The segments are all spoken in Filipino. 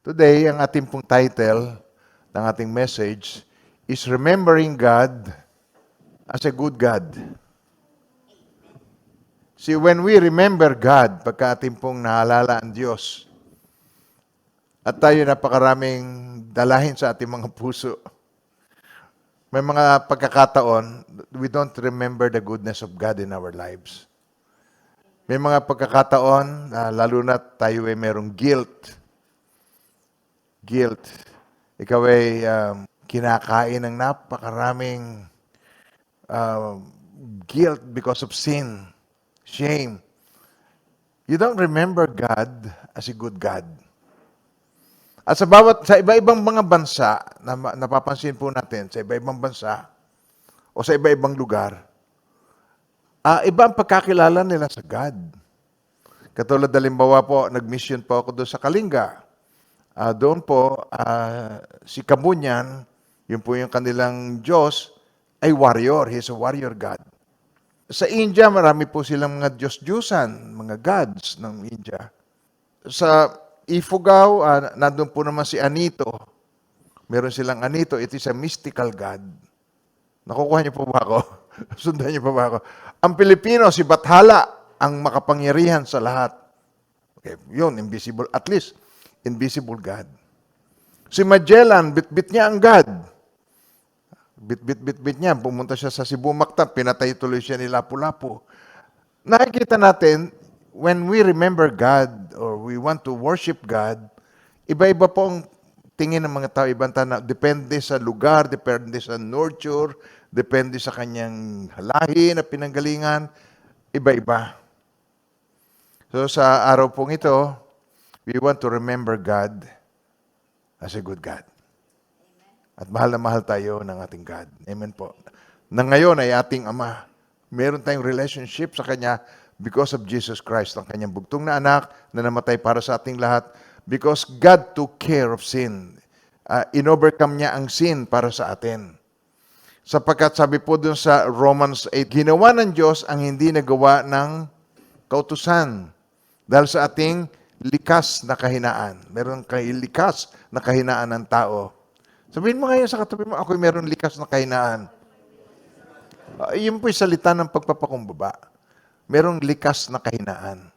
Today, ang ating pong title ng ating message is Remembering God as a Good God. See, when we remember God, pagka ating pong naalala ang Diyos, at tayo napakaraming dalahin sa ating mga puso, may mga pagkakataon, we don't remember the goodness of God in our lives. May mga pagkakataon, lalo na tayo ay merong guilt. Ikaw ay kinakain ng napakaraming guilt because of sin, shame. You don't remember God as a good God. At sa iba-ibang mga bansa, na napapansin po natin, sa iba-ibang bansa, o sa iba-ibang lugar, iba ang pagkakilala nila sa God. Katulad halimbawa po, nag-mission po ako doon sa Kalinga. Doon po, si Kabunyan, yun po yung kanilang Diyos, ay warrior. He's a warrior God. Sa India, marami po silang mga Diyos-Diyusan, mga gods ng India. Sa Ifugao, nandun po naman si Anito. Meron silang Anito. It is a mystical God. Nakukuha niyo po ba ako? Sundan niyo po ba ako? Ang Pilipino, si Bathala, ang makapangyarihan sa lahat. Okay, yun, invisible. At least, invisible God. Si Magellan, bit-bit niya ang God. Bit niya. Pumunta siya sa Cebu Mactan, pinatay tuloy siya ni Lapu-Lapu. Nakikita natin, when we remember God or we want to worship God, iba-iba po ang tingin ng mga tao. Ibang tao, depende sa lugar, depende sa nurture, depende sa kanyang lahi na pinanggalingan. Iba-iba. So sa araw pong ito, we want to remember God as a good God. At mahal na mahal tayo ng ating God. Amen po. Na ngayon ay ating Ama. Meron tayong relationship sa Kanya because of Jesus Christ, ang Kanyang bugtong na anak na namatay para sa ating lahat. Because God took care of sin. In-overcome niya ang sin para sa atin. Sapagkat sabi po dun sa Romans 8, ginawa ng Diyos ang hindi nagawa ng kautusan dahil sa ating likas na kahinaan. Meron likas na kahinaan ng tao. Sabihin mo ngayon sa katabi mo, ako'y meron likas na kahinaan. Yun po'y salita ng pagpapakumbaba. Merong likas na kahinaan.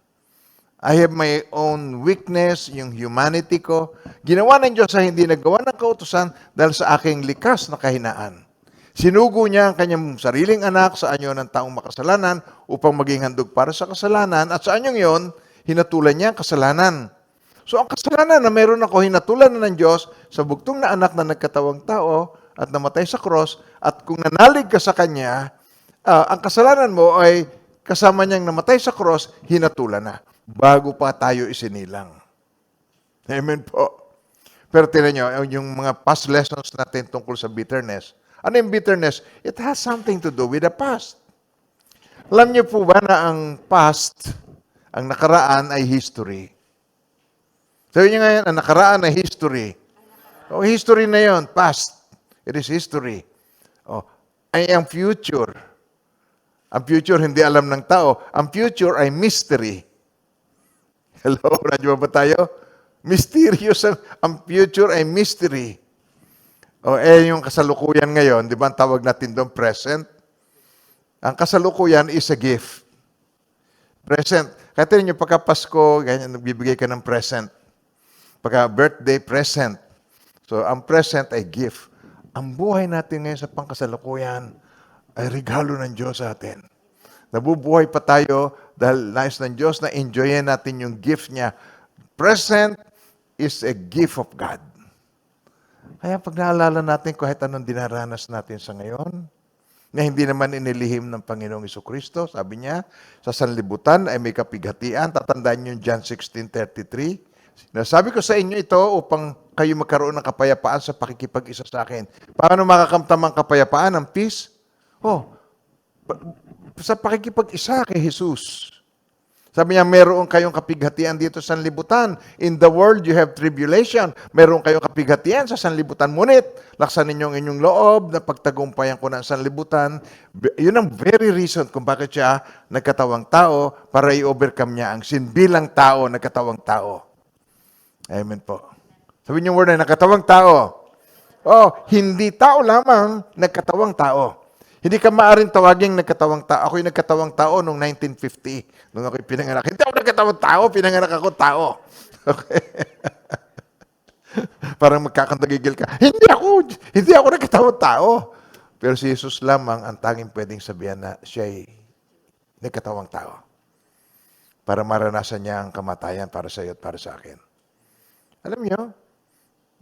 I have my own weakness, yung humanity ko. Ginawa ng Diyos sa hindi nagawa ng kautusan dahil sa aking likas na kahinaan. Sinugo niya ang kanyang sariling anak sa anyo ng taong makasalanan upang maging handog para sa kasalanan at sa anyong yon, hinatulan niya ang kasalanan. So ang kasalanan na meron ako, hinatulan na ng Diyos sa bugtong na anak na nagkatawang tao at namatay sa cross, at kung nanalig ka sa Kanya, ang kasalanan mo ay kasama niyang namatay sa cross, hinatulan na, bago pa tayo isinilang. Amen po. Pero tinan nyo, yung mga past lessons natin tungkol sa bitterness. Ano yung bitterness? It has something to do with the past. Alam niyo po ba na ang past, ang nakaraan ay history? Sabi niyo ngayon, ang nakaraan ay history. O, history na yon, past. It is history. O, ay ang future. Ang future hindi alam ng tao. Ang future ay mystery. Hello, radyo ba tayo? Mysterious ang future ay mystery. O, yung kasalukuyan ngayon, di ba ang tawag natin doon present? Ang kasalukuyan is a gift. Present. Kaya tinan niyo, pagka Pasko, ganyan, nagbibigay ka ng present. Pagka birthday, present. So, ang present ay gift. Ang buhay natin ngayon sa pangkasalukuyan ay regalo ng Diyos sa atin. Nabubuhay pa tayo dahil nais ng Diyos na enjoyin natin yung gift niya. Present is a gift of God. Kaya pag naalala natin kahit anong dinaranas natin sa ngayon, na hindi naman inilihim ng Panginoong Jesucristo, sabi niya, sa sanlibutan ay may kapighatian. Tatandaan niyo John 16:33. Sabi ko sa inyo ito upang kayo magkaroon ng kapayapaan sa pakikipag-isa sa akin. Paano makakamtam ang kapayapaan, ang peace? Sa pakikipag-isa kay Jesus. Sabi niya, meron kayong kapighatian dito sa sanlibutan. In the world, you have tribulation. Meron kayong kapighatian sa sanlibutan. Ngunit, laksan ninyo ang inyong loob na pagtagumpayan ko ng sanlibutan. Yun ang very reason kung bakit siya nagkatawang tao para i-overcome niya ang sin bilang tao, nagkatawang tao. Amen po. Sabi niyo word na nagkatawang tao. Oh, hindi tao lamang, nagkatawang tao. Hindi ka maaaring tawaging nagkatawang tao. Ako'y nagkatawang tao noong 1950, nung ako'y pinanganak. Hindi ako nagkatawang tao, pinanganak ako tao. Okay? Parang magkakantagigil ka. Hindi ako nagkatawang tao. Pero si Jesus lamang ang tanging pwedeng sabihan na siya'y nagkatawang tao. Para maranasan niya ang kamatayan para sa iyo at para sa akin. Alam niyo,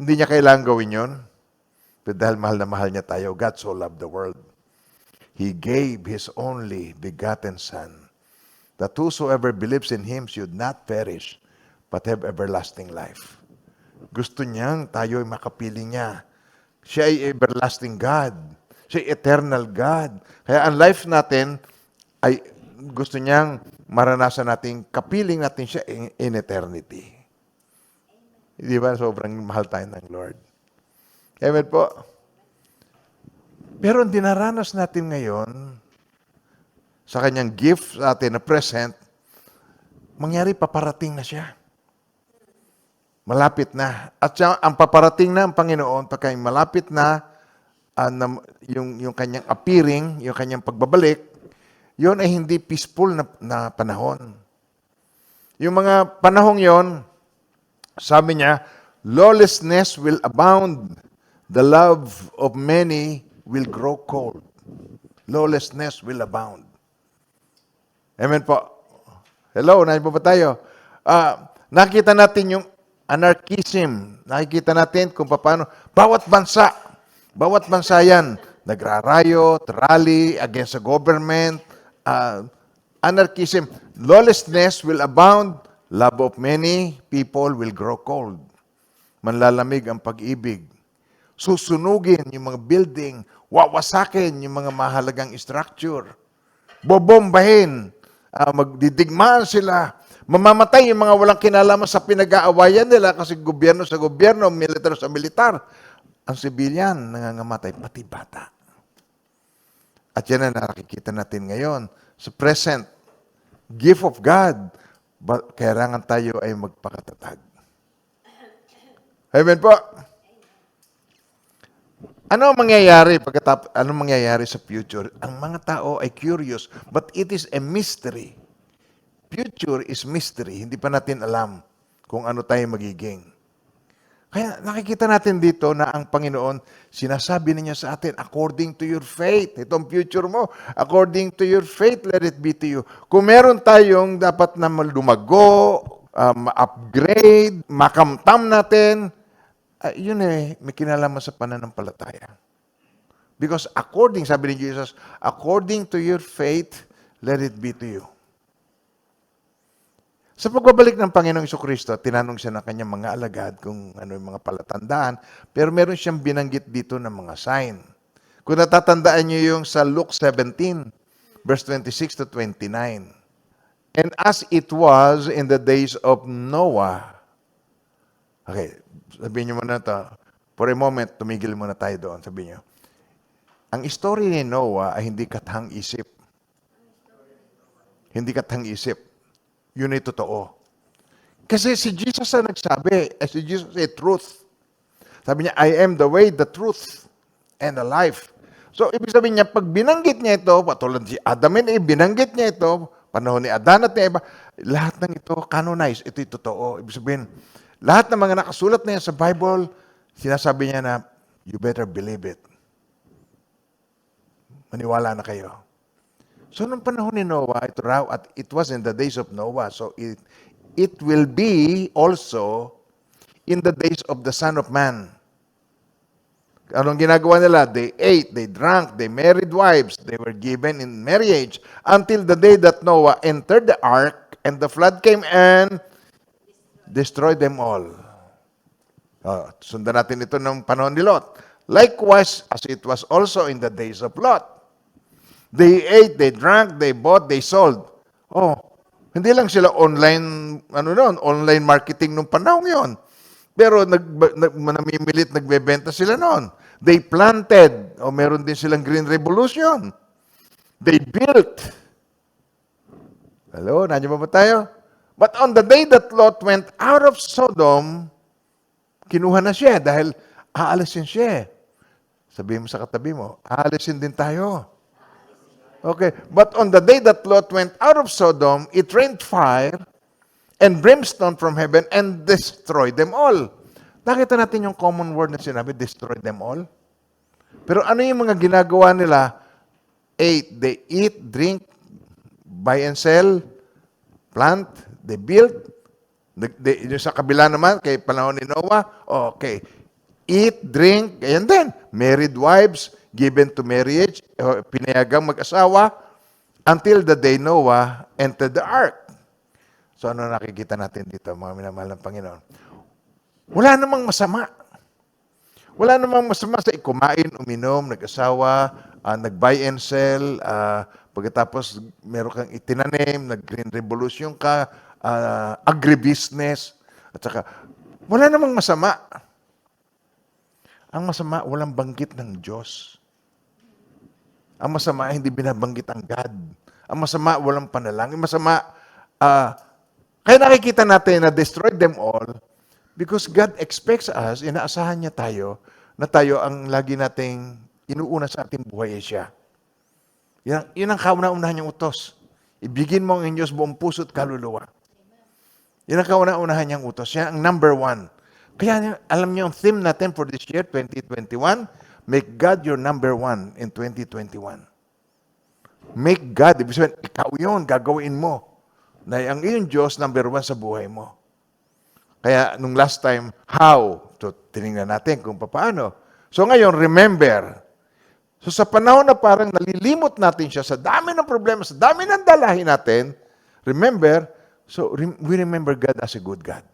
hindi niya kailangan gawin yon. Pero dahil mahal na mahal niya tayo, God so loved the world. He gave His only begotten Son, that whosoever believes in Him should not perish, but have everlasting life. Gusto niyang tayo ay makapiling niya. Siya ay everlasting God. Siya ay eternal God. Kaya ang life natin ay gusto niyang maranasan natin, kapiling natin siya in eternity. Di ba? Sobrang mahal tayo ng Lord. Amen po. Pero ang dinaranas natin ngayon, sa kanyang gift sa atin na present, mangyari paparating na siya. Malapit na. At siya, ang paparating na ang Panginoon, pagka malapit na yung kanyang appearing, yung kanyang pagbabalik, yun ay hindi peaceful na panahon. Yung mga panahong yon, sabi niya, lawlessness will abound. The love of many will grow cold. Lawlessness will abound. Amen po. Hello, nandito po ba tayo? Nakita natin yung anarchism. Nakikita natin kung paano, bawat bansa yan, nagrarayot, rally against the government, anarchism. Lawlessness will abound. Love of many people will grow cold. Manlalamig ang pag-ibig. Susunugin yung mga building, wawasakin yung mga mahalagang structure, bobombahin, magdidigmaan sila, mamamatay yung mga walang kinalaman sa pinag-aawayan nila kasi gobyerno sa gobyerno, militar sa militar. Ang sibilyan, nangangamatay, pati bata. At yan ang nakikita natin ngayon sa present gift of God. Kailangan tayo ay magpakatatag. Amen po. Ano mangyayari sa future? Ang mga tao ay curious, but it is a mystery. Future is mystery. Hindi pa natin alam kung ano tayo magiging. Kaya nakikita natin dito na ang Panginoon, sinasabi niya sa atin, according to your faith. Itong future mo, according to your faith, let it be to you. Kung meron tayong dapat na lumago, ma-upgrade, makamtam natin, yun may kinalaman sa pananampalataya. Because sabi ni Jesus, according to your faith, let it be to you. Sa pagbabalik ng Panginoong Jesucristo, tinanong siya ng kanyang mga alagad kung ano yung mga palatandaan, pero meron siyang binanggit dito ng mga sign. Kung natatandaan niyo yung sa Luke 17, verse 26 to 29. And as it was in the days of Noah. Okay, sabihin niyo muna ito. For a moment, tumigil muna tayo doon. Sabihin niyo. Ang story ni Noah ay hindi kathang-isip. Hindi kathang-isip. Yun ay totoo. Kasi si Jesus ang nagsabi, si Jesus ay truth. Sabi niya, I am the way, the truth, and the life. So, ibig sabihin niya, pag binanggit niya ito, patulad si Adam and Eve, binanggit niya ito, panahon ni Adan at ni Eva, lahat ng ito, canonized, ito'y totoo. Ibig sabihin, lahat ng mga nakasulat na yan sa Bible, sinasabi niya na, you better believe it. Maniwala na kayo. So, nung panahon ni Noah, it was in the days of Noah. So, it will be also in the days of the Son of Man. Anong ginagawa nila? They ate, they drank, they married wives, they were given in marriage until the day that Noah entered the ark and the flood came and destroyed them all. Sundan natin ito ng panahon ni Lot. Likewise, as it was also in the days of Lot. They ate, they drank, they bought, they sold. Hindi lang sila online marketing nung panahon yon. Pero namimilit, nagbebenta sila noon. They planted, meron din silang Green Revolution. They built. Hello, nandiyan ba tayo? But on the day that Lot went out of Sodom, kinuha na siya dahil aalisin siya. Sabihin mo sa katabi mo, aalisin din tayo. Okay, but on the day that Lot went out of Sodom, it rained fire and brimstone from heaven and destroyed them all. Nakita natin yung common word na sinabi, destroyed them all. Pero ano yung mga ginagawa nila? They eat, drink, buy and sell, plant, they build. Yung sa kabila naman, kay panahon ni Noah, okay. Eat, drink, and then, married wives, given to marriage, pinayagang mag-asawa, until the day Noah entered the ark. So ano nakikita natin dito, mga minamahal ng Panginoon? Wala namang masama. Wala namang masama sa kumain, uminom, nag-asawa, nag-buy and sell, pagkatapos meron kang itinanim, nag-green revolution ka, agribusiness, at saka wala namang masama. Ang masama, walang banggit ng Diyos. Ang masama, hindi binabanggit ang God. Ang masama, walang panalangin. Masama, kaya nakikita natin na destroyed them all because God expects us, inaasahan niya tayo, na tayo ang lagi nating inuuna sa ating buhay ay siya. Yun ang kauna-unahan niyang utos. Ibigin mo ang Diyos buong puso at kaluluwa. Yun ang kauna-unahan niyang utos. Yan ang number one. Kaya alam niyo ang theme natin for this year, 2021, make God your number one in 2021. Make God, ibig sabihin, ikaw yun, gagawin mo. Na ang iyong Diyos, number one sa buhay mo. Kaya nung last time, how? So, tinignan natin kung paano. So ngayon, remember. So sa panahon na parang nalilimot natin siya sa dami ng problema, sa dami ng dalahin natin, remember, so we remember God as a good God.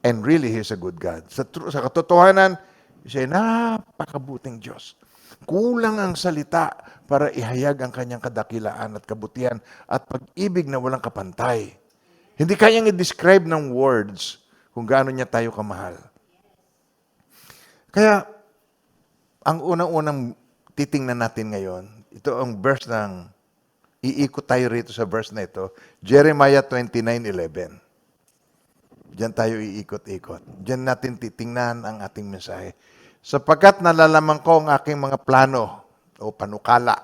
And really, He's a good God. Sa katotohanan, siya ay napakabuting Diyos. Kulang ang salita para ihayag ang kanyang kadakilaan at kabutihan at pag-ibig na walang kapantay. Hindi kayang i-describe ng words kung gaano niya tayo kamahal. Kaya, ang unang-unang titingnan natin ngayon, ito ang verse ng, iikot tayo rito sa verse na ito, Jeremiah 29:11. Diyan tayo iikot-ikot. Diyan natin titingnan ang ating mensahe. Sapagkat nalalaman ko ang aking mga plano o panukala.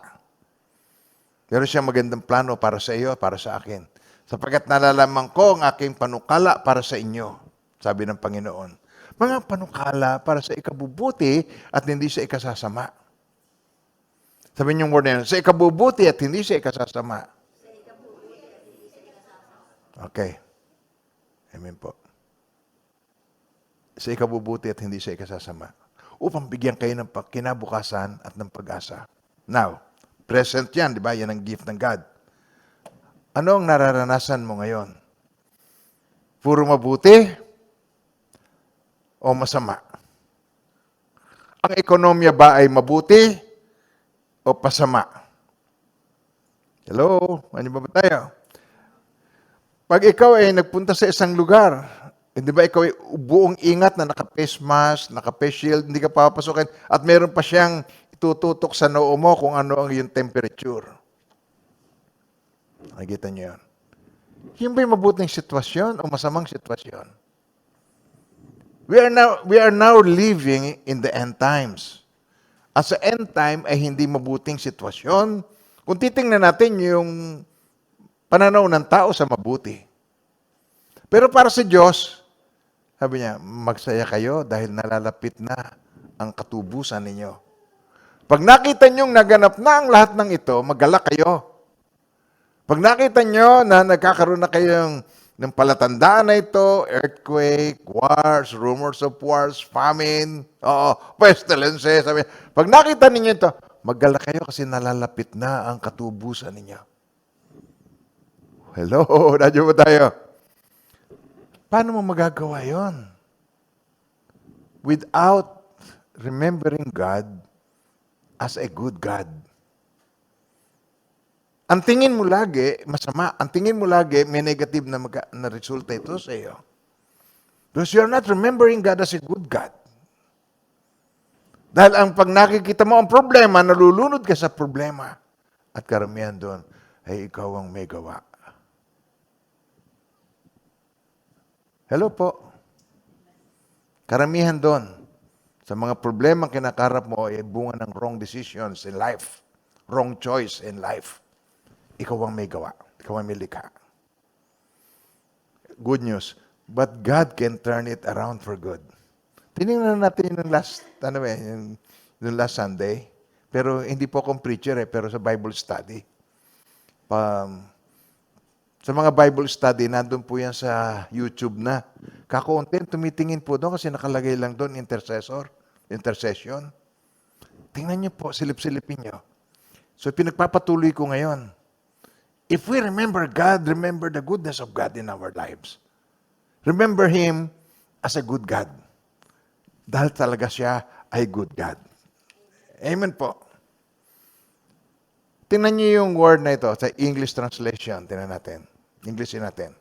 Meron siyang magandang plano para sa iyo, para sa akin. Sapagkat nalalaman ko ang aking panukala para sa inyo, sabi ng Panginoon. Mga panukala para sa ikabubuti at hindi sa ikasasama. Sabi niyong word na yun, sa ikabubuti at hindi sa ikasasama. Okay. Amen po. Sa ikabubuti at hindi sa ikasasama. Upang bigyan kayo ng kinabukasan at ng pag-asa. Now, present yan, di ba? Yan ang gift ng God. Ano ang nararanasan mo ngayon? Puro mabuti o masama? Ang ekonomiya ba ay mabuti o pasama? Hello? Ano ba tayo? Pag ikaw ay nagpunta sa isang lugar, hindi ba ikaw ay buong ingat na naka-face mask, naka-face shield, hindi ka papasokin, at meron pa siyang itututok sa noo mo kung ano ang iyong temperature. Nakikita niyo yun? Yung ba yung mabuting sitwasyon o masamang sitwasyon? We are now living in the end times. At sa end time ay hindi mabuting sitwasyon. Kung titingnan natin yung pananaw ng tao sa mabuti. Pero para sa Diyos, sabi niya, magsaya kayo dahil nalalapit na ang katubusan ninyo. Pag nakita niyong naganap na ang lahat ng ito, magalak kayo. Pag nakita niyo na nagkakaroon na kayong ng palatandaan na ito, earthquake, wars, rumors of wars, famine, pestilences, sabi niya, pag nakita ninyo ito, magalak kayo kasi nalalapit na ang katubusan ninyo. Hello, radyo ba tayo? Paano mo magagawa yon? Without remembering God as a good God. Ang tingin mo lagi, masama. Ang tingin mo lagi, may negative na resulta ito sa iyo. Because you're not remembering God as a good God. Dahil ang pag nakikita mo ang problema, nalulunod ka sa problema. At karamihan doon, ay ikaw ang may gawa. Hello po. Karamihan doon, sa mga problema kinakarap mo, ay bunga ng wrong decisions in life, wrong choice in life. Ikaw ang may gawa. Ikaw ang may likha. Good news. But God can turn it around for good. Tinignan natin yung yung last Sunday. Pero hindi po akong preacher pero sa Bible study. Sa mga Bible study, nandun po yan sa YouTube na. Kakaunti, tumitingin po doon kasi nakalagay lang doon, intercession. Tingnan niyo po, silip-silipin niyo. So pinagpapatuloy ko ngayon. If we remember God, remember the goodness of God in our lives. Remember Him as a good God. Dahil talaga siya ay good God. Amen po. Tingnan niyo yung word na ito sa English translation. Tingnan natin. Englishin natin.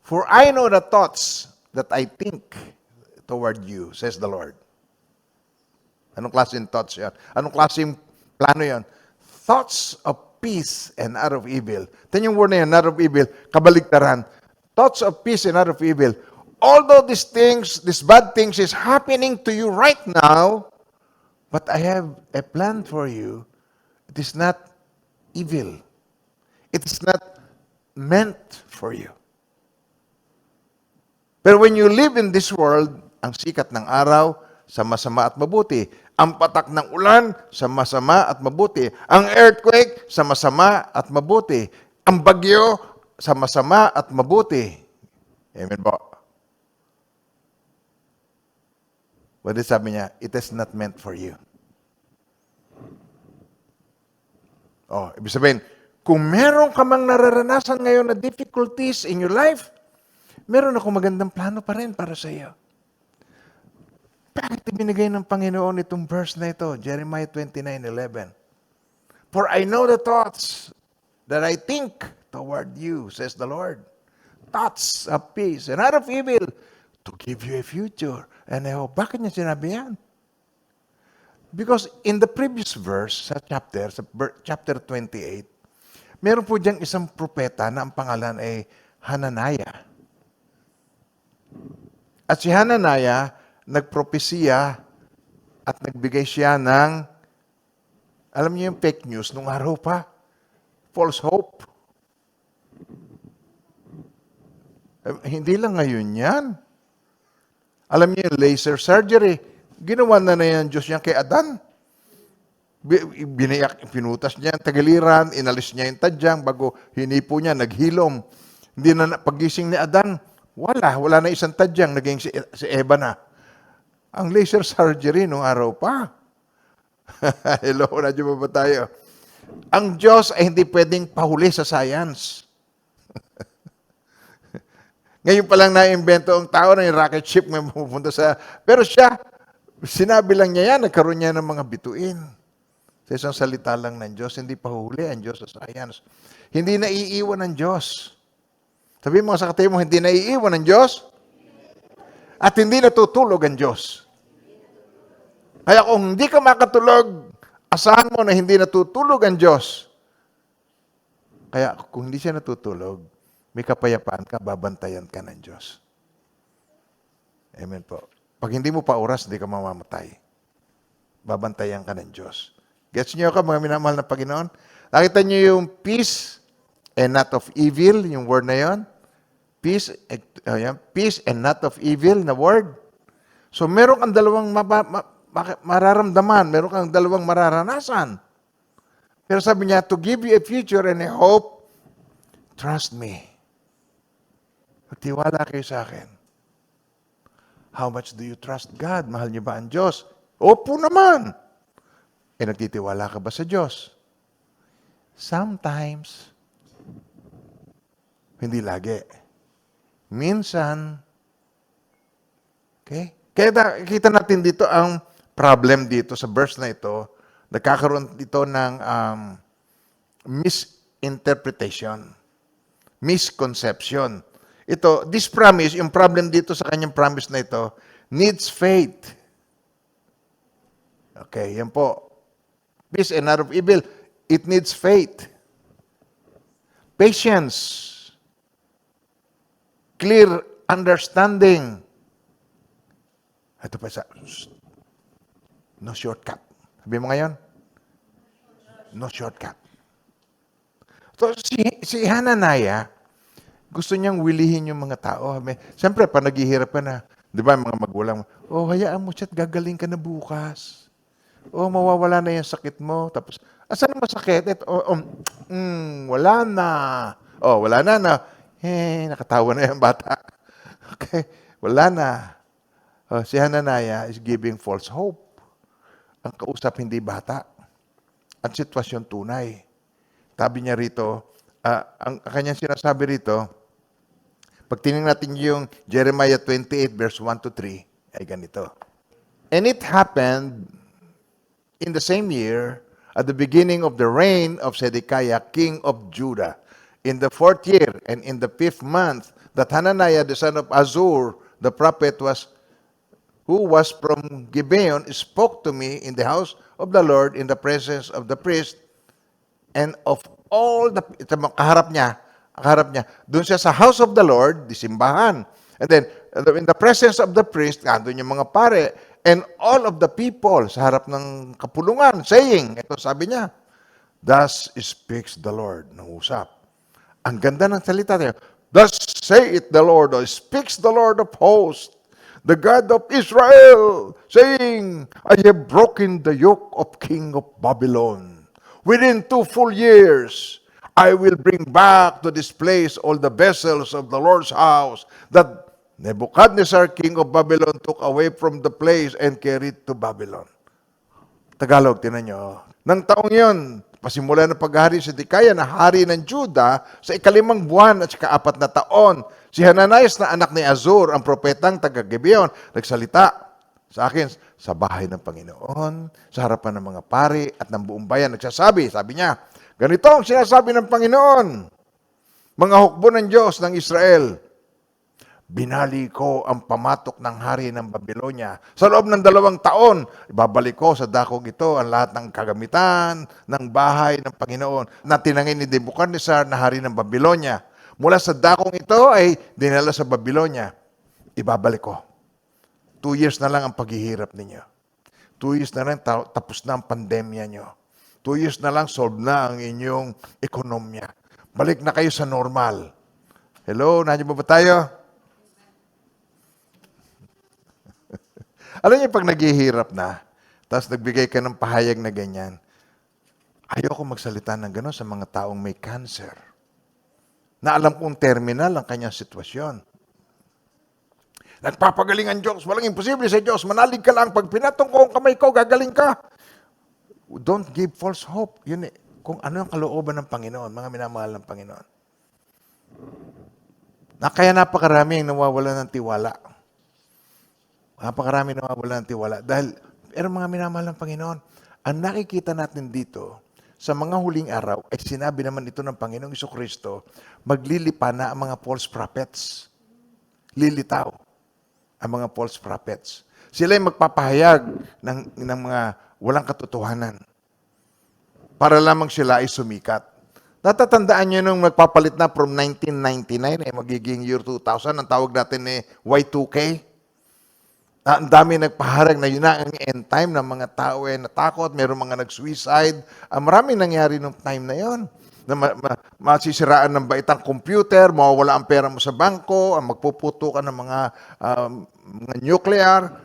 For I know the thoughts that I think toward you, says the Lord. Anong klaseng thoughts yan? Anong klaseng plano yan? Thoughts of peace and not of evil. Tingnan yung word na yan, not of evil, kabaligtaran. Thoughts of peace and not of evil. Although these bad things is happening to you right now, but I have a plan for you. It is not evil. It is not meant for you. Pero when you live in this world, ang sikat ng araw, sa masama at mabuti. Ang patak ng ulan, sa masama at mabuti. Ang earthquake, sa masama at mabuti. Ang bagyo, sa masama at mabuti. Amen po. What is sabi niya? It is not meant for you. Oh, ibig sabihin, kung meron ka mang nararanasan ngayon na difficulties in your life, meron akong magandang plano pa rin para sa iyo. Bakit ibinigay ng Panginoon itong verse na ito? Jeremiah 29:11. For I know the thoughts that I think toward you, says the Lord. Thoughts of peace and not of evil, to give you a future and a hope. Bakit niya sinabi yan? Because in the previous verse, sa chapter 28, meron po diyang isang propeta na ang pangalan ay Hananiah. At si Hananiah, nagpropesiya at nagbigay siya ng, alam niyo yung fake news nung araw pa, false hope. Hindi lang ngayon yan. Alam niyo yung laser surgery, ginawa na yan Diyos yan kay Adan. Pinutas niya ang tagiliran, inalis niya yung tadyang, bago hinipo niya, naghilom. Hindi na pagising ni Adan, wala na isang tadyang, naging si Eva na. Ang laser surgery nung araw pa. Hello, radyo ba tayo? Ang Diyos ay hindi pwedeng pahuli sa science. Ngayon pa lang na-invento ang tao na yung rocket ship may pupunta sa... Pero siya, sinabi lang niya yan, nagkaroon niya ng mga bituin. Sa isang salita lang ng Diyos, hindi pahuli ang Diyos sa science. Hindi naiiwan ng Diyos. Sabihin mo sa katabi mo, hindi naiiwan ng Diyos. At hindi natutulog ang Diyos. Kaya kung hindi ka makatulog, asahan mo na hindi natutulog ang Diyos. Kaya kung hindi siya natutulog, may kapayapaan ka, babantayan ka ng Diyos. Amen po. Pag hindi mo pa oras, hindi ka mamamatay. Babantayan ka ng Diyos. Gets niyo ka, mga minamahal na Panginoon? Nakita niyo yung peace and not of evil, yung word na yon. Peace and not of evil na word. So meron kang dalawang mararamdaman, meron kang dalawang mararanasan. Pero sabi niya, to give you a future and a hope, trust me. Magtiwala kayo sa akin. How much do you trust God? Mahal niyo ba ang Diyos? Opo naman. Nagtitiwala ka ba sa Diyos? Sometimes, hindi lagi. Minsan, okay? Kaya kita natin dito ang problem dito sa verse na ito, nagkakaroon dito ng misinterpretation, misconception. Ito, this promise, yung problem dito sa kanyang promise na ito, needs faith. Okay, yan po. Peace and not of evil, it needs faith. Patience. Clear understanding. Ito pa isa, no shortcut. Sabi mo ngayon, no shortcut. So, si Hananaya, gusto niyang wilihin yung mga tao. Siyempre, pa naghihirap ka na, di ba, mga magulang, hayaan mo siya, gagaling ka na bukas. Mawawala na yung sakit mo. Tapos, asan ang masakit? Wala na. Wala na. Nakatawa na yung bata. Okay, wala na. Si Hananaya is giving false hope. Ang kausap hindi bata. Ang sitwasyon tunay. Sabi niya rito, ang kanyang sinasabi rito, pag tinignan natin yung Jeremiah 28 verse 1 to 3, ay ganito. And it happened in the same year, at the beginning of the reign of Zedekiah, king of Judah, in the 4th year and in the 5th month, that Hananiah the son of Azur, the prophet, who was from Gibeon, spoke to me in the house of the Lord in the presence of the priest and of all the, kaharap niya, doon siya sa house of the Lord, di simbahan. And then, in the presence of the priest, doon yung mga pare, and all of the people, sa harap ng kapulungan, saying, ito sabi niya, thus speaks the Lord, nangusap. Ang ganda ng salita niya, thus say it the Lord, or speaks the Lord of hosts, the God of Israel, saying, I have broken the yoke of king of Babylon. Within 2 full years, I will bring back to this place all the vessels of the Lord's house that Nebuchadnezzar, king of Babylon, took away from the place and carried to Babylon. Tagalog, tinan nyo. Nang taong yun, pasimula ng paghari si Zedekiah na hari ng Juda sa 5 buwan at 4 na taon. Si Hananias na anak ni Azur, ang propetang taga-Gibeon, nagsalita sa akin sa bahay ng Panginoon, sa harapan ng mga pari at ng buong bayan. Nagsasabi, sabi niya, ganito ang sinasabi ng Panginoon, mga hukbo ng Diyos ng Israel, binali ko ang pamatok ng hari ng Babylonia. Sa loob ng 2 taon, ibabalik ko sa dakong ito ang lahat ng kagamitan ng bahay ng Panginoon na tinangin ni Nebuchadnezzar na hari ng Babylonia. Mula sa dakong ito ay dinala sa Babylonia. Ibabalik ko. 2 years na lang ang paghihirap ninyo. 2 years na lang tapos na ang pandemya nyo. 2 years na lang solve na ang inyong ekonomiya. Balik na kayo sa normal. Hello, nandiyan ba tayo? Alam niyo, pag naghihirap na, tapos nagbigay ka ng pahayag na ganyan, ayoko magsalita ng gano'n sa mga taong may cancer. Na alam kong terminal ang kanyang sitwasyon. Nagpapagaling ang Diyos. Walang imposible sa Diyos. Manalig ka lang. Pag pinatong ko ang kamay ko, gagaling ka. Don't give false hope. Yun eh. Kung ano ang kalooban ng Panginoon, mga minamahal ng Panginoon. Kaya napakarami ang nawawala ng tiwala. Napakarami nawawala ng tiwala. Pero mga minamahal ng Panginoon, ang nakikita natin dito, sa mga huling araw, ay sinabi naman ito ng Panginoong Jesucristo, maglilipa na ang mga false prophets. Lilitaw ang mga false prophets. Sila ay magpapahayag ng mga walang katotohanan para lamang sila ay sumikat. Natatandaan nyo nung magpapalit na from 1999, magiging year 2000, ang tawag natin Y2K. Ang dami nagpaharag na yun na ang end time ng mga tao natakot, mayroong mga nag-suicide. Maraming nangyari nung time na yon. Na masisiraan ng baitang computer, mawawala ang pera mo sa bangko, magpuputo ka ng mga nuclear.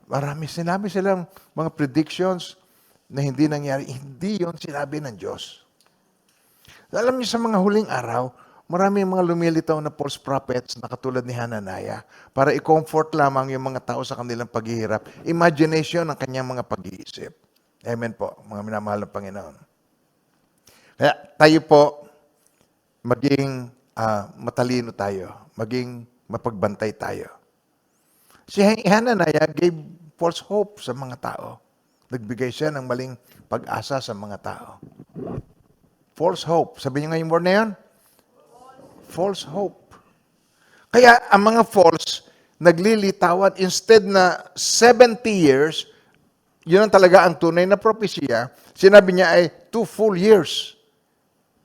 Marami sinabi silang mga predictions na hindi nangyari. Hindi yon sinabi ng Diyos. Alam niyo, sa mga huling araw, marami mga lumilitaw na false prophets na katulad ni Hananiah para i-comfort lamang yung mga tao sa kanilang paghihirap. Imagination ang kanyang mga pag-iisip. Amen po, mga minamahal ng Panginoon. Kaya tayo po, maging matalino tayo, maging mapagbantay tayo. Si Hananiah gave false hope sa mga tao. Nagbigay siya ng maling pag-asa sa mga tao. False hope. Sabi niyo nga yung word na yan? False hope. Kaya ang mga false, naglilitawan, instead na 70 years, yun ang talaga ang tunay na propesya, sinabi niya ay 2 full years.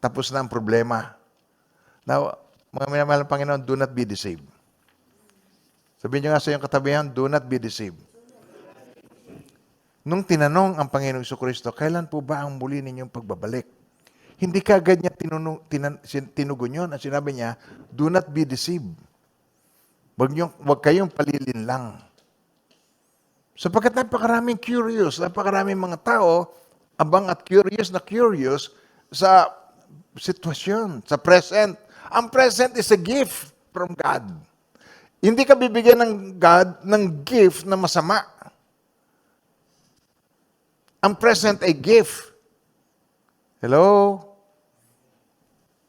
Tapos na ang problema. Now, mga minamahal ng Panginoon, do not be deceived. Sabihin niyo nga sa iyong katabihan, do not be deceived. Nung tinanong ang Panginoong Jesucristo, kailan po ba ang muli ninyong pagbabalik? Hindi kaagad niya tinugon yun. At sinabi niya, do not be deceived. Wag kayong palilin lang. Sapagkat napakaraming curious, napakaraming mga tao, abang at curious na curious sa sitwasyon, sa present. Ang present is a gift from God. Hindi ka bibigyan ng God ng gift na masama. Ang present ay gift. Hello?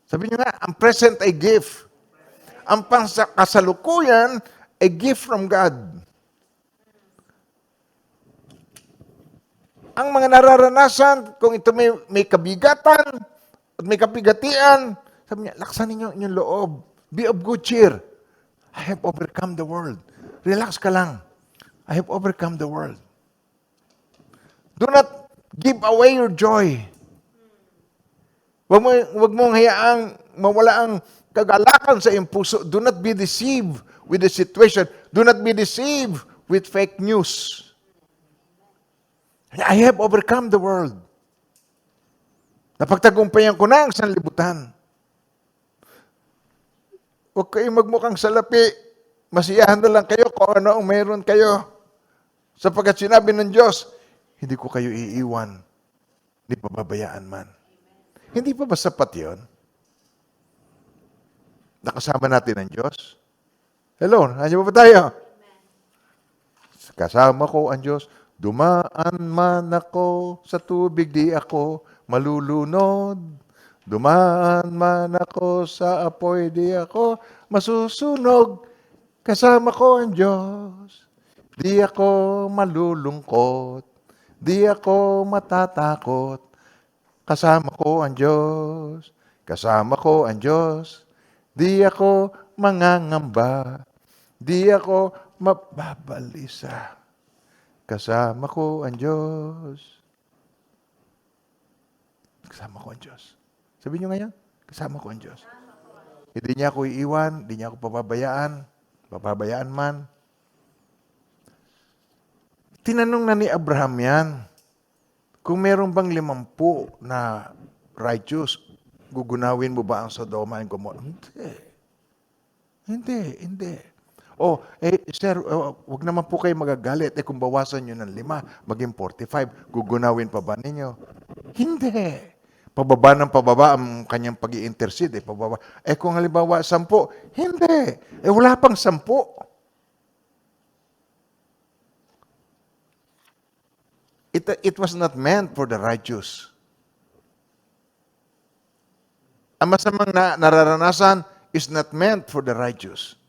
Sabi niyo nga, ang present ay gift. Ang kasalukuyan ay gift from God. Ang mga nararanasan, kung ito may kabigatan at may kapigatian, sabi niya, laksan ninyo inyong loob. Be of good cheer. I have overcome the world. Relax ka lang. I have overcome the world. Do not give away your joy. Wag mong hayaang mawala ang kagalakan sa iyong puso. Do not be deceived with the situation. Do not be deceived with fake news. I have overcome the world. Napagtagumpayan ko na ang sanlibutan. Huwag kayong magmukhang salapi. Masiyahan na lang kayo kung ano ang mayroon kayo. Sapagkat sinabi ng Diyos, hindi ko kayo iiwan, hindi pababayaan man. Hindi pa ba sapat yun? Nakasama natin ang Diyos? Hello, nandiyan ba tayo? Kasama ko ang Diyos. Dumaan man ako sa tubig, di ako malulunod. Dumaan man ako sa apoy, di ako masusunog. Kasama ko ang Diyos. Di ako malulungkot. Di ako matatakot. Kasama ko ang Diyos. Kasama ko ang Diyos. Di ako mangangamba. Di ako mababalisa. Kasama ko ang Diyos. Kasama ko ang Diyos. Sabihin nyo ngayon, kasama ko ang Diyos. Hindi niya ako iiwan, hindi niya ako pababayaan man. Tinanong na ni Abraham yan, kung meron bang 50 na righteous, gugunawin mo ba ang Sodoma and Gomorrah? Hindi. Sir, wag naman po kayo magagalit. Kung bawasan nyo ng 5, maging 45, gugunawin pa ba ninyo? Hindi. Pababa ng pababa ang kanyang pag-i-intercede. Pababa. Kung halimbawa 10, hindi. Wala pang 10. It was not meant for the righteous. Ang masamang nararanasan is not meant for the righteous.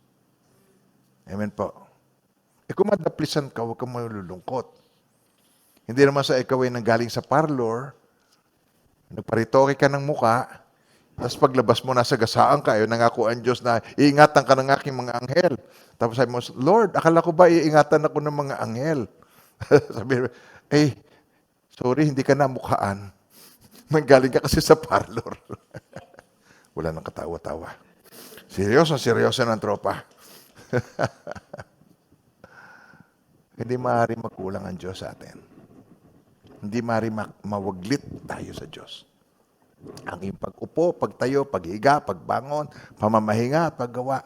Amen po. Kung madaplisan ka, huwag kang malulungkot. Hindi naman sa ikaw ay nanggaling sa parlor, nagparitoke ka ng muka, tapos paglabas mo, nasa gasaan ka, nangako ang Diyos na iingatan ka ng aking mga anghel. Tapos sabi mo, Lord, akala ko ba iingatan ako ng mga anghel? Sabi mo, sorry, hindi ka namukhaan. Nanggaling ka kasi sa parlor. Wala nang katawa-tawa. Seryoso ng tropa. Hindi maaari magkulang ang Diyos sa atin. Hindi maaari mawaglit tayo sa Diyos. Ang iyong pag-upo, pagtayo, paghiga, pagbangon, pamamahinga, paggawa.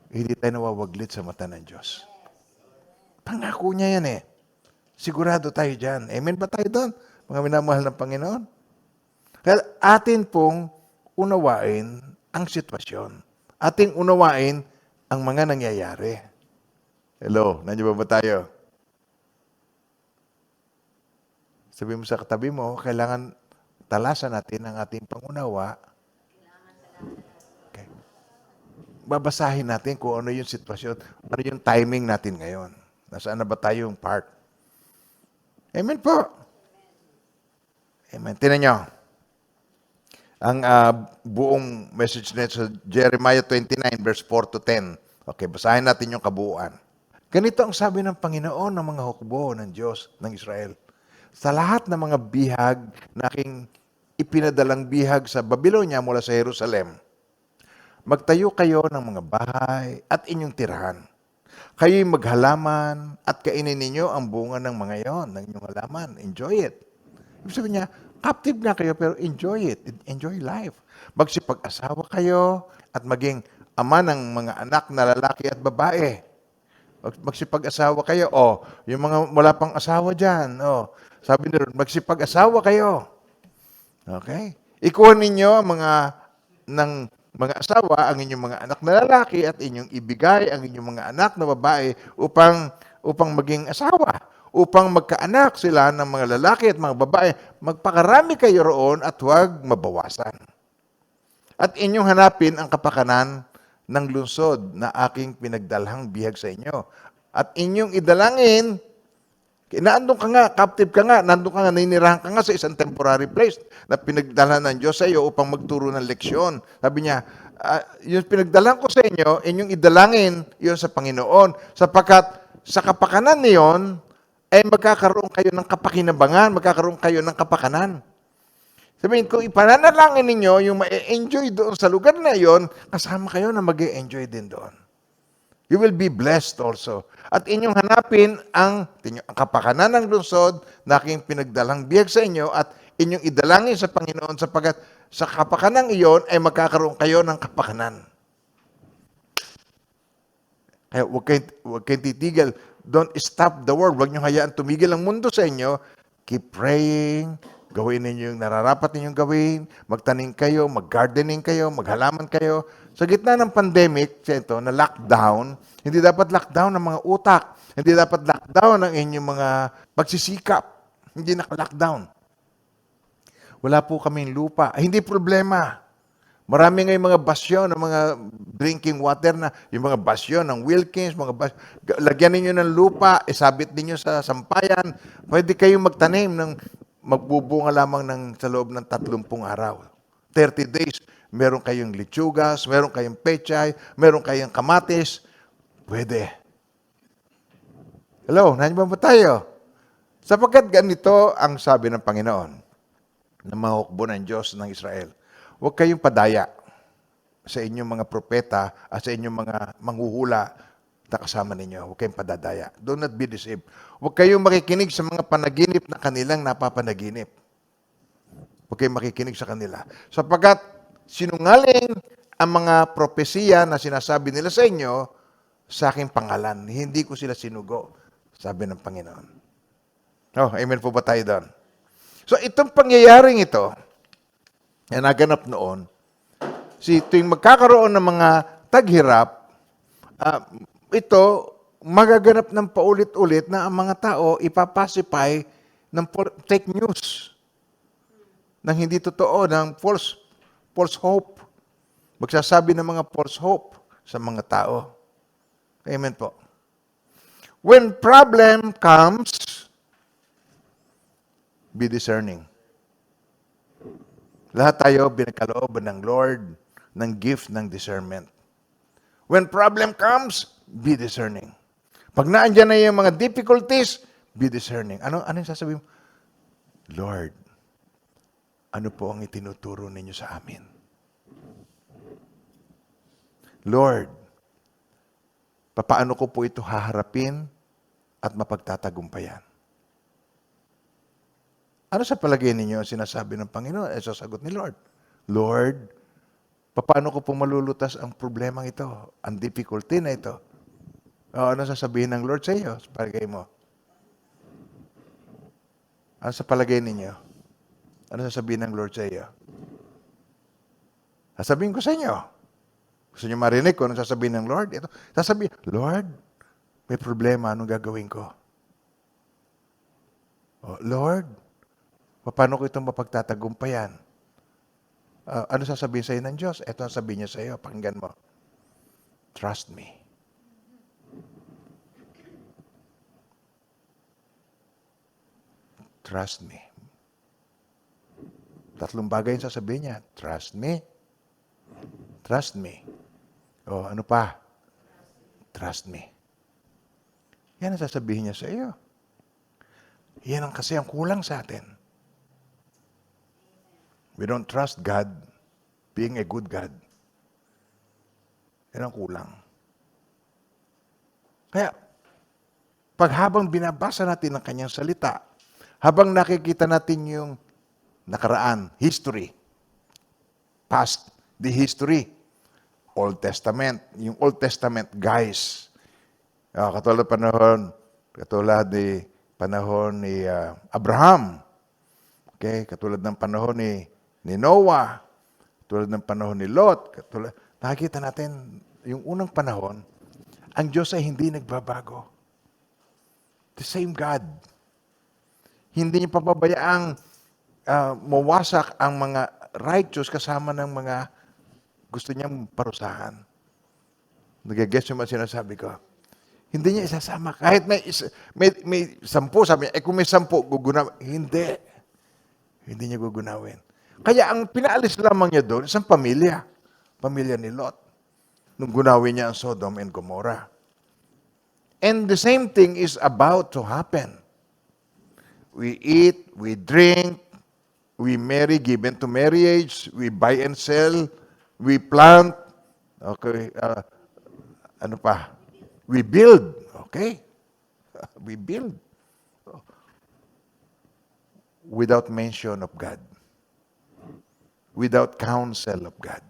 Hindi tayo nawawaglit sa mata ng Diyos. Pangako niya yan eh. Sigurado tayo dyan. Amen ba tayo doon? Mga minamahal ng Panginoon? Kaya atin pong unawain ang sitwasyon. Ating unawain ang mga nangyayari. Hello, nandiyan ba tayo? Sabi mo sa katabi mo, kailangan talasan natin ang ating pangunawa. Okay. Babasahin natin kung ano yung sitwasyon, ano yung timing natin ngayon. Nasaan na ba tayong part? Amen po. Amen. Tingnan nyo. Ang buong message net sa Jeremiah 29 verse 4 to 10. Okay, basahin natin yung kabuuan. Ganito ang sabi ng Panginoon ng mga hukbo ng Diyos ng Israel. Sa lahat ng mga bihag na aking ipinadalang bihag sa Babylonia mula sa Jerusalem, Magtayo kayo ng mga bahay at inyong tirahan. Kayo'y maghalaman at kainin ninyo ang bunga ng mga iyon, ng inyong halaman. Enjoy it. Ibig sabihin niya, captive na kayo pero enjoy it. Enjoy life. Magsipag-asawa kayo at maging ama ng mga anak na lalaki at babae. Magsipag-asawa kayo. O, yung mga wala pang asawa dyan. O, sabi nila, magsipag-asawa kayo. Okay? Ikuha ninyo ang ng mga asawa, ang inyong mga anak na lalaki at inyong ibigay ang inyong mga anak na babae upang maging asawa, upang magkaanak sila ng mga lalaki at mga babae. Magpakarami kayo roon at huwag mabawasan. At inyong hanapin ang kapakanan ng lungsod na aking pinagdalhang bihag sa inyo. At inyong idalangin, naandun ka nga, captive ka nga, nandun ka nga, naninirahan ka nga sa isang temporary place na pinagdalhan ng Diyos sa iyo upang magturo ng leksyon. Sabi niya, yung pinagdalhan ko sa inyo, inyong idalangin yun sa Panginoon, sapagkat sa kapakanan niyon, ay magkakaroon kayo ng kapakinabangan, magkakaroon kayo ng kapakanan. Sabihin, kung ipananalangin ninyo, yung ma-enjoy doon sa lugar na iyon, kasama kayo na mag-enjoy din doon. You will be blessed also. At inyong hanapin ang kapakanan ng lungsod na aking pinagdalang biyag sa inyo at inyong idalangin sa Panginoon sapagkat sa kapakanan iyon ay magkakaroon kayo ng kapakanan. Kaya huwag kayong titigil. Don't stop the world. Huwag nyo hayaan tumigil ang mundo sa inyo. Keep praying. Gawin ninyo yung nararapat ninyong gawin. Magtanim kayo, mag-gardening kayo, maghalaman kayo. Sa gitna ng pandemic, ito, na lockdown, hindi dapat lockdown ng mga utak. Hindi dapat lockdown ng inyong mga pagsisikap. Hindi naka-lockdown. Wala po kaming lupa. Hindi problema. Marami ngayong mga basyo ng mga drinking water na, yung mga basyo ng Wilkins, lagyan ninyo ng lupa, isabit ninyo sa sampayan. Pwede kayong magtanim ng magbubunga lamang sa loob ng 30 araw. 30 days, meron kayong lechugas, meron kayong pechay, meron kayong kamatis. Pwede. Hello, nandiyan ba tayo? Sapagkat ganito ang sabi ng Panginoon na mahukbo ng Diyos ng Israel. Huwag kayong padaya sa inyong mga propeta at sa inyong mga manghuhula na kasama ninyo. Huwag kayong padadaya. Do not be deceived. Huwag kayong makikinig sa mga panaginip na kanilang napapanaginip. Huwag kayong makikinig sa kanila. Sapagkat sinungaling ang mga propesiya na sinasabi nila sa inyo sa aking pangalan. Hindi ko sila sinugo, sabi ng Panginoon. Oh, amen po ba tayo doon? So itong pangyayaring ito, na naganap noon, tuwing magkakaroon ng mga taghirap, ito, magaganap ng paulit-ulit na ang mga tao ipapacify ng fake news, ng hindi totoo, ng false hope. Magsasabi ng mga false hope sa mga tao. Amen po. When problem comes, be discerning. Lahat tayo binagkalooban ng Lord ng gift ng discernment. When problem comes, be discerning. Pag naandyan na yung mga difficulties, be discerning. Ano yung sasabihin mo? Lord, ano po ang itinuturo ninyo sa amin? Lord, papaano ko po ito haharapin at mapagtatagumpayan? Ano sa palagay ninyo ang sinasabi ng Panginoon? Sasagot ni Lord. Lord, paano ko po malulutas ang problemang ito? Ang difficulty na ito? Ano sasabihin ng Lord sa iyo? Sa palagay mo? Ano sa palagay ninyo? Ano sasabihin ng Lord sa iyo? Sasabihin ko sa inyo. Gusto niyo marinig ko ano sasabihin ng Lord? Ito, sasabihin, Lord, may problema. Anong gagawin ko? Lord, paano ko itong mapagtatagumpayan? Ano sasabihin sa iyo ng Diyos? Ito ang sabihin niya sa iyo. Pakinggan mo. Trust me. Trust me. 3 bagay yung sasabihin niya. Trust me. Trust me. Ano pa? Trust me. Yan ang sasabihin niya sa iyo. Yan ang kasi ang kulang sa atin. We don't trust God being a good God. Yan ang kulang. Kaya, pag habang binabasa natin ang kanyang salita, habang nakikita natin yung nakaraan, history, past, the history, Old Testament, yung Old Testament guys, katulad ni panahon ni Abraham, okay, katulad ng panahon ni Noah, katulad ng panahon ni Lot, nakikita natin yung unang panahon, ang Diyos ay hindi nagbabago. The same God. Hindi niya papabayaang mawasak ang mga righteous kasama ng mga gusto niyang parusahan. Nagigets yung mga sinasabi ko. Hindi niya isasama. Kahit may 10, sabi niya, kung may 10, gugunawin. Hindi. Hindi niya gugunawin. Kaya ang pinaalis lamang niya doon, isang pamilya. Pamilya ni Lot. Nung gunawin niya ang Sodom and Gomorrah. And the same thing is about to happen. We eat, we drink, we marry, give into marriage, we buy and sell, we plant, okay, ano pa? We build, okay? We build. Without mention of God. Without counsel of God.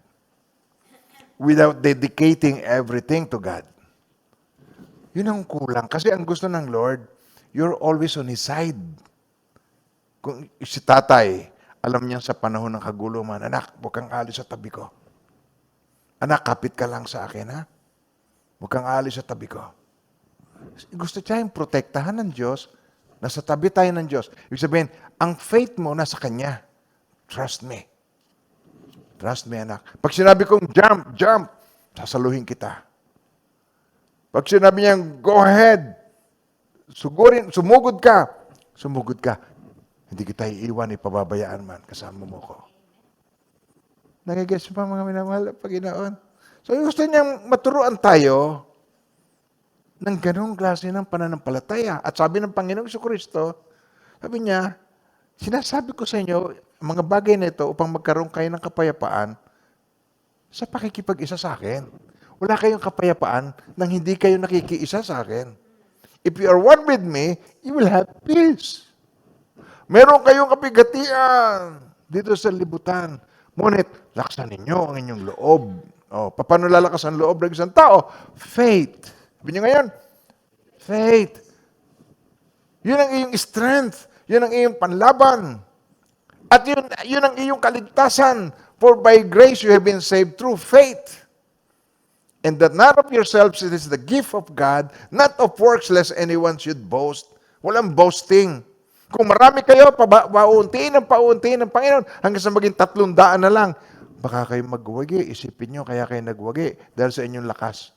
Without dedicating everything to God. Yun ang kulang. Kasi ang gusto ng Lord, you're always on His side. Kung si tatay, alam niya sa panahon ng kaguluhan, anak, huwag kang alis sa tabi ko. Anak, kapit ka lang sa akin, ha? Huwag kang alis sa tabi ko. Gusto niya yung protektahan ng Diyos, nasa tabi tayo ng Diyos. Ibig sabihin, ang faith mo nasa Kanya. Trust me. Trust me, anak. Pag sinabi kong jump, sasaluhin kita. Pag sinabi niyang, go ahead, sumugod ka. Hindi kita iiwan, ipababayaan man, kasama mo ko. Nagigets pa mga minamahal na Panginoon. So gusto niyang maturuan tayo ng ganong klase ng pananampalataya. At sabi ng Panginoong Jesucristo, sabi niya, sinasabi ko sa inyo, mga bagay na ito upang magkaroon kayo ng kapayapaan sa pakikipag-isa sa akin. Wala kayong kapayapaan nang hindi kayo nakikiisa sa akin. If you are one with me, you will have peace. Meron kayong kapigatian dito sa libutan. Ngunit, laksan ninyo ang inyong loob. Paano lalakas ang loob ng isang tao? Faith. Sabi niyo ngayon, faith. Yun ang iyong strength. Yun ang iyong panlaban. At yun ang iyong kaligtasan. For by grace you have been saved through faith. And that not of yourselves, it is the gift of God, not of works, lest anyone should boast. Walang boasting. Kung marami kayo, pauntiin ng Panginoon, hanggang sa maging 300 na lang, baka kayo magwagi, isipin nyo, kaya kayo nagwagi, dahil sa inyong lakas.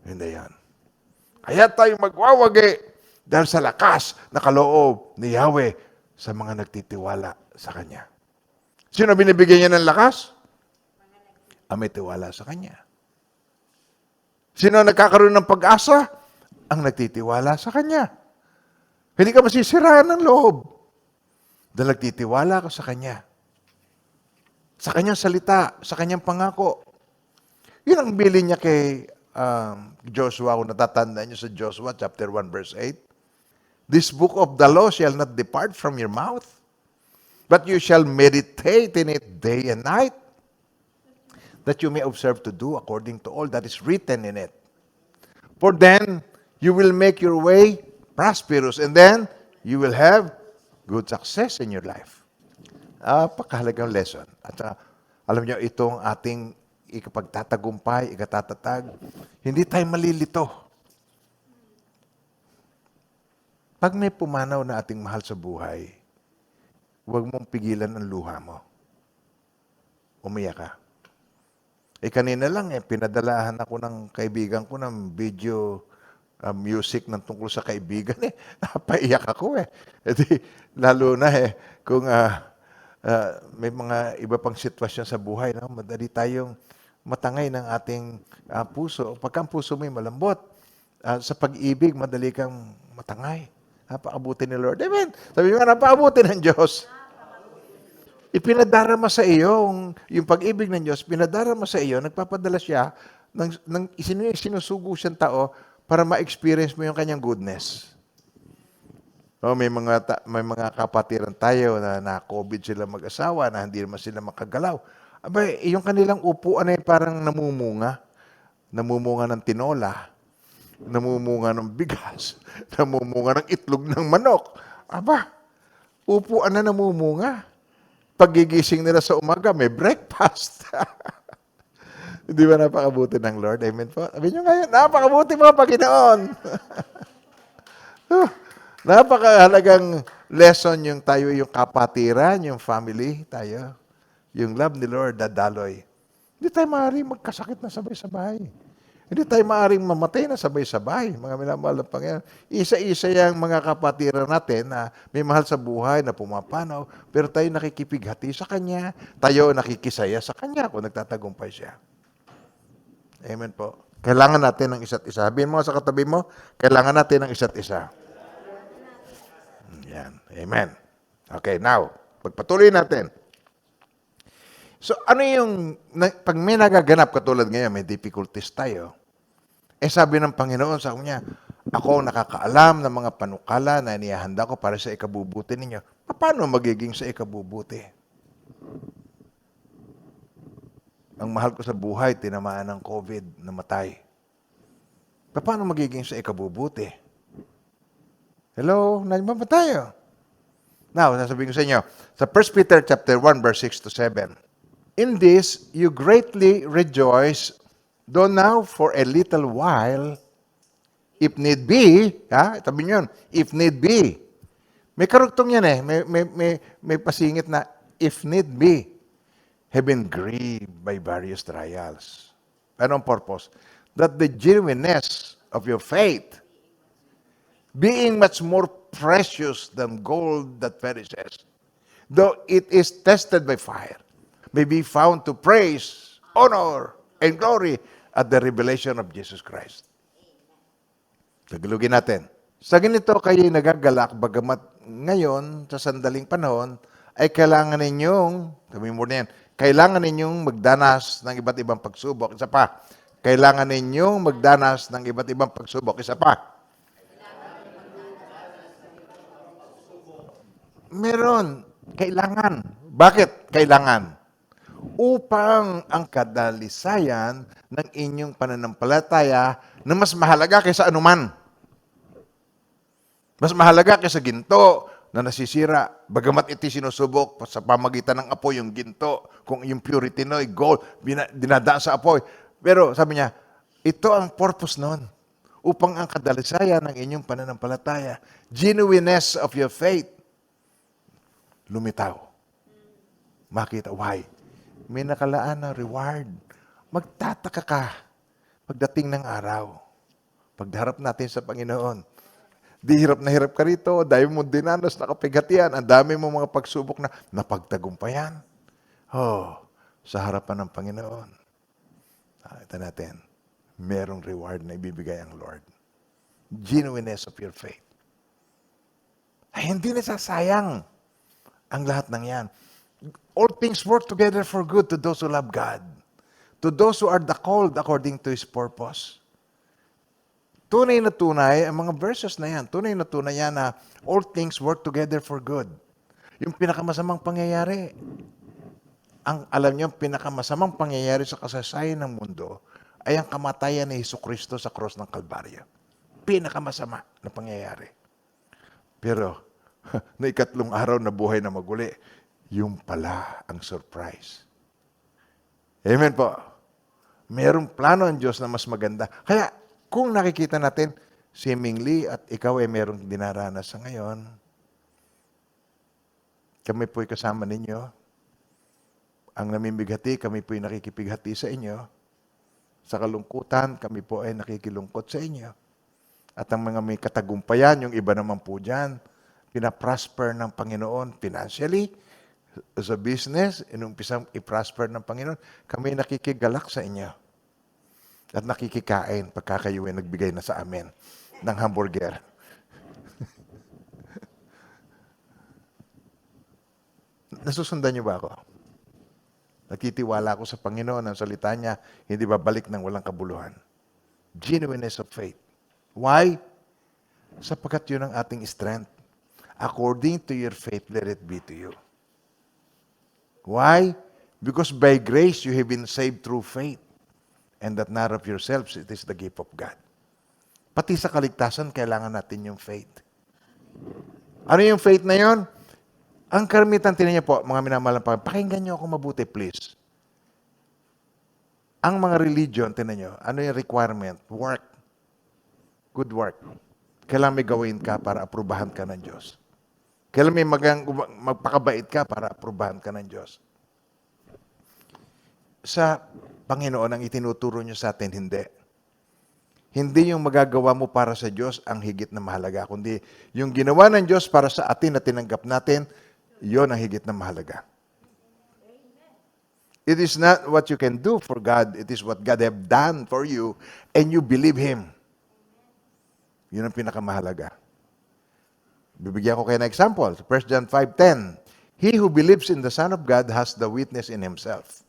Hindi yan. Kaya tayo magwawagi, dahil sa lakas na kaloob ni Yahweh sa mga nagtitiwala sa Kanya. Sino binibigyan niya ng lakas? Ang may tiwala sa Kanya. Sino nagkakaroon ng pag-asa? Ang nagtitiwala sa Kanya. Hindi ka masisiraan ng loob. Dahil nagtitiwala ka sa Kanya. Sa Kanyang salita, sa Kanyang pangako. Yun ang bilin niya kay Joshua, kung natatandaan niyo sa Joshua chapter 1 verse 8. This book of the law shall not depart from your mouth, but you shall meditate in it day and night, that you may observe to do according to all that is written in it. For then you will make your way prosperous, and then you will have good success in your life. Pakahalagang lesson. At alam niyo, itong ating ikapagtatagumpay, ikatatatag, hindi tayo malilito. Pag may pumanaw na ating mahal sa buhay, huwag mong pigilan ang luha mo. Umiyak ka. Kanina lang, pinadalahan ako ng kaibigan ko ng video music ng tungkol sa kaibigan. Napaiyak ako . Lalo na kung may mga iba pang sitwasyon sa buhay, no? Madali tayong matangay ng ating puso. Pagka ang puso mo malambot, sa pag-ibig, madali kang matangay. Napakabuti ni Lord. Amen. Sabi nga, napakabuti ng Diyos. Ipinadarama sa iyo, yung pag-ibig ng Diyos, pinadarama sa iyo, nagpapadala siya sinusugo siyang tao para ma-experience mo yung kanyang goodness. Oh, may mga kapatiran tayo na COVID sila mag-asawa, na hindi naman sila makagalaw. Abay, yung kanilang upuan ay parang namumunga. Namumunga ng tinola, namumunga ng bigas, namumunga ng itlog ng manok. Aba, upuan na namumunga. Pagigising nila sa umaga, may breakfast. Hindi ba napakabuti ng Lord? Amen po. Sabi nyo ngayon, napakabuti mga Panginoon. Napakahalagang lesson yung tayo, yung kapatiran, yung family, tayo. Yung love ni Lord, dadaloy. Hindi tayo maaaring magkasakit na sabay-sabay. Hindi tayo maaaring mamatay na sabay-sabay, mga minamahal ng Panginoon. Isa-isa yung mga kapatiran natin na may mahal sa buhay, na pumapanaw, pero tayo nakikipighati sa Kanya, tayo nakikisaya sa Kanya kung nagtatagumpay siya. Amen po. Kailangan natin ng isa't isa. Sabihin mo sa katabi mo, kailangan natin ng isa't isa. Yan. Amen. Okay, now, pagpatuloy natin. So, ano yung, pag may nagaganap, katulad ngayon, may difficulties tayo, sabi ng Panginoon sa kanya, ako nakakaalam ng mga panukala na inihahanda ko para sa ikabubuti ninyo. Paano magiging sa ikabubuti? Ang mahal ko sa buhay, tinamaan ng COVID, namatay. Paano magiging sa ikabubuti? Hello? Nandiyan ba tayo? Now, sasabihin ko sa inyo, sa 1 Peter chapter 1, verse 6 to 7. In this, you greatly rejoice, though now for a little while, if need be, sabi nyo yun, if need be. May karugtong yan may pasingit na, if need be, have been grieved by various trials. Anong purpose? That the genuineness of your faith, being much more precious than gold that perishes, though it is tested by fire, may be found to praise, honor, and glory at the revelation of Jesus Christ. Tagalogin natin. Sa ganito kayo nagagalak, bagamat ngayon, sa sandaling panahon, ay kailangan ninyong, sabihin mo na yan, kailangan ninyong magdanas ng iba't ibang pagsubok. Isa pa. Kailangan ninyong magdanas ng iba't ibang pagsubok. Isa pa. Meron. Kailangan. Bakit kailangan? Upang ang kadalisayan ng inyong pananampalataya na mas mahalaga kaysa anuman. Mas mahalaga kaysa ginto na nasisira. Bagamat iti sinusubok sa pamagitan ng apoy yung ginto, kung yung purity no, gold, dinadaan sa apoy. Pero sabi niya, ito ang purpose noon. Upang ang kadalisayan ng inyong pananampalataya, genuineness of your faith, lumitaw. Makita, why? May nakalaan na reward. Magtataka ka pagdating ng araw. Pagdarap natin sa Panginoon. Di hirap na hirap ka rito, dahil mo dinanas na kapighatian, ang dami mo mga pagsubok na napagtagumpayan. Sa harapan ng Panginoon. Ito natin, merong reward na ibibigay ang Lord. Genuineness of your faith. Ay, hindi nasasayang ang lahat ng yan. All things work together for good to those who love God, to those who are the called according to His purpose. Tunay na tunay, ang mga verses na yan, tunay na tunay yan na all things work together for good. Yung pinakamasamang pangyayari, alam niyo, pinakamasamang pangyayari sa kasaysayan ng mundo ay ang kamatayan ni Jesucristo sa cross ng Kalbaryo. Pinakamasama na pangyayari. Pero, na ikatlong araw na buhay na maguli, yung pala ang surprise. Amen po. Mayroong plano ang Diyos na mas maganda. Kaya, kung nakikita natin, seemingly at ikaw ay mayroong dinaranas sa ngayon, kami po'y kasama ninyo. Ang namimigati, kami po'y nakikipighati sa inyo. Sa kalungkutan, kami po ay nakikilungkot sa inyo. At ang mga may katagumpayan, yung iba naman po dyan, pinaprosper ng Panginoon financially, sa business, inumpisang i-prosper ng Panginoon, kami nakikigalak sa inyo. At nakikikain pagka kayo ay nagbigay na sa amin ng hamburger. Nasusundan niyo ba ako? Nagtitiwala ako sa Panginoon, ang salita niya, hindi babalik ng walang kabuluhan. Genuineness of faith. Why? Sapagkat yun ang ating strength. According to your faith, let it be to you. Why? Because by grace you have been saved through faith. And that not of yourselves, it is the gift of God. Pati sa kaligtasan, kailangan natin yung faith. Ano yung faith na yon? Ang karamitan, tinan niyo po, mga minamalang pakinggan niyo ako mabuti, please. Ang mga religion, tinan niyo, ano yung requirement? Work. Good work. Kailangan may gawin ka para aprubahan ka ng Diyos. Kailangan may magpakabait ka para aprubahan ka ng Diyos. Sa Panginoon, ang itinuturo niyo sa atin, hindi. Hindi yung magagawa mo para sa Diyos ang higit na mahalaga, kundi yung ginawa ng Diyos para sa atin na tinanggap natin, yon ang higit na mahalaga. It is not what you can do for God, it is what God have done for you and you believe Him. Yun ang pinakamahalaga. Bibigyan ko kayo ng example. 1 John 5:10. He who believes in the Son of God has the witness in himself.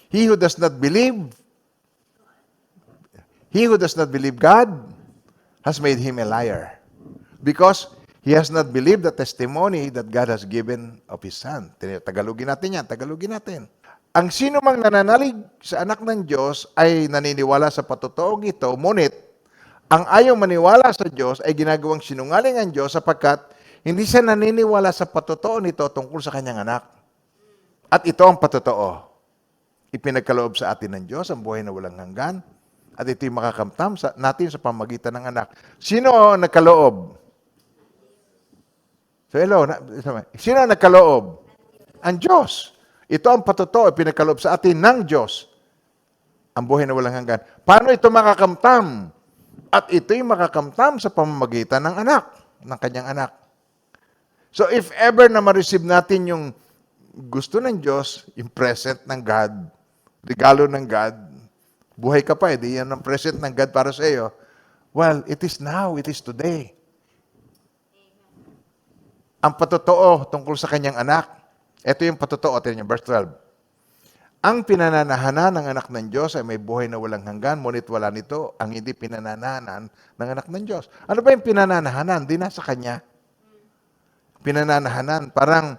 He who does not believe God has made him a liar. Because he has not believed the testimony that God has given of His Son. Tagalogin natin yan. Tagalogin natin. Ang sino mang nananalig sa anak ng Diyos ay naniniwala sa patutuong ito, ngunit ang ayaw maniwala sa Diyos ay ginagawang sinungaling ang Diyos sapagkat hindi siya naniniwala sa patutuo nito tungkol sa kanyang anak. At ito ang patutuo. Ipinagkaloob sa atin ng Diyos ang buhay na walang hanggan at ito'y makakamtam natin sa pamagitan ng anak. Sino ang nagkaloob? So, hello. Sino ang nagkaloob? Ang Diyos. Ito ang patutuo, pinagkaloob sa atin ng Diyos. Ang buhay na walang hanggan. Paano ito makakamtam? At ito'y makakamtam sa pamamagitan ng anak, ng kanyang anak. So, if ever na ma-receive natin yung gusto ng Diyos, yung present ng God, regalo ng God, buhay ka pa, di yan ang present ng God para sa iyo. Well, it is now, it is today. Ang patotoo tungkol sa kanyang anak. Ito yung patotoo. Tingnan niyo, verse 12. Ang pinananahanan ng anak ng Diyos ay may buhay na walang hanggan, ngunit wala nito ang hindi pinananahanan ng anak ng Diyos. Ano ba yung pinananahanan? Di nasa kanya. Pinananahanan, parang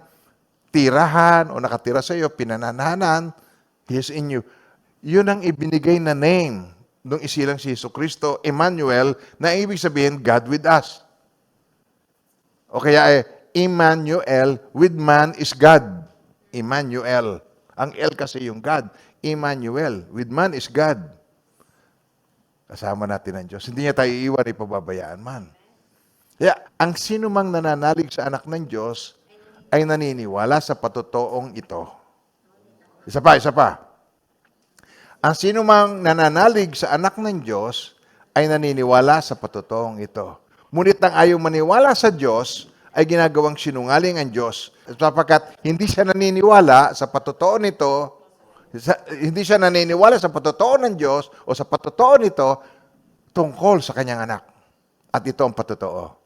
tirahan o nakatira sa iyo, pinananahanan, He is in you. Yun ang ibinigay na name nung isilang si Jesucristo, Emmanuel, na ibig sabihin, God with us. O kaya Emmanuel, with man is God. Emmanuel. Ang L kasi yung God. Emmanuel, with man is God. Kasama natin ang Diyos. Hindi niya tayo iiwan, ipababayaan man. Kaya, ang sino mang nananalig sa anak ng Diyos ay naniniwala sa patutoong ito. Isa pa. Ang sino mang nananalig sa anak ng Diyos ay naniniwala sa patutoong ito. Ngunit ang ayaw maniwala sa Diyos ay ginagawang sinungaling ang Diyos. Sapagkat hindi siya naniniwala sa patutuo nito, hindi siya naniniwala sa patutuo ng Diyos o sa patutuo nito tungkol sa kanyang anak. At ito ang patutuo.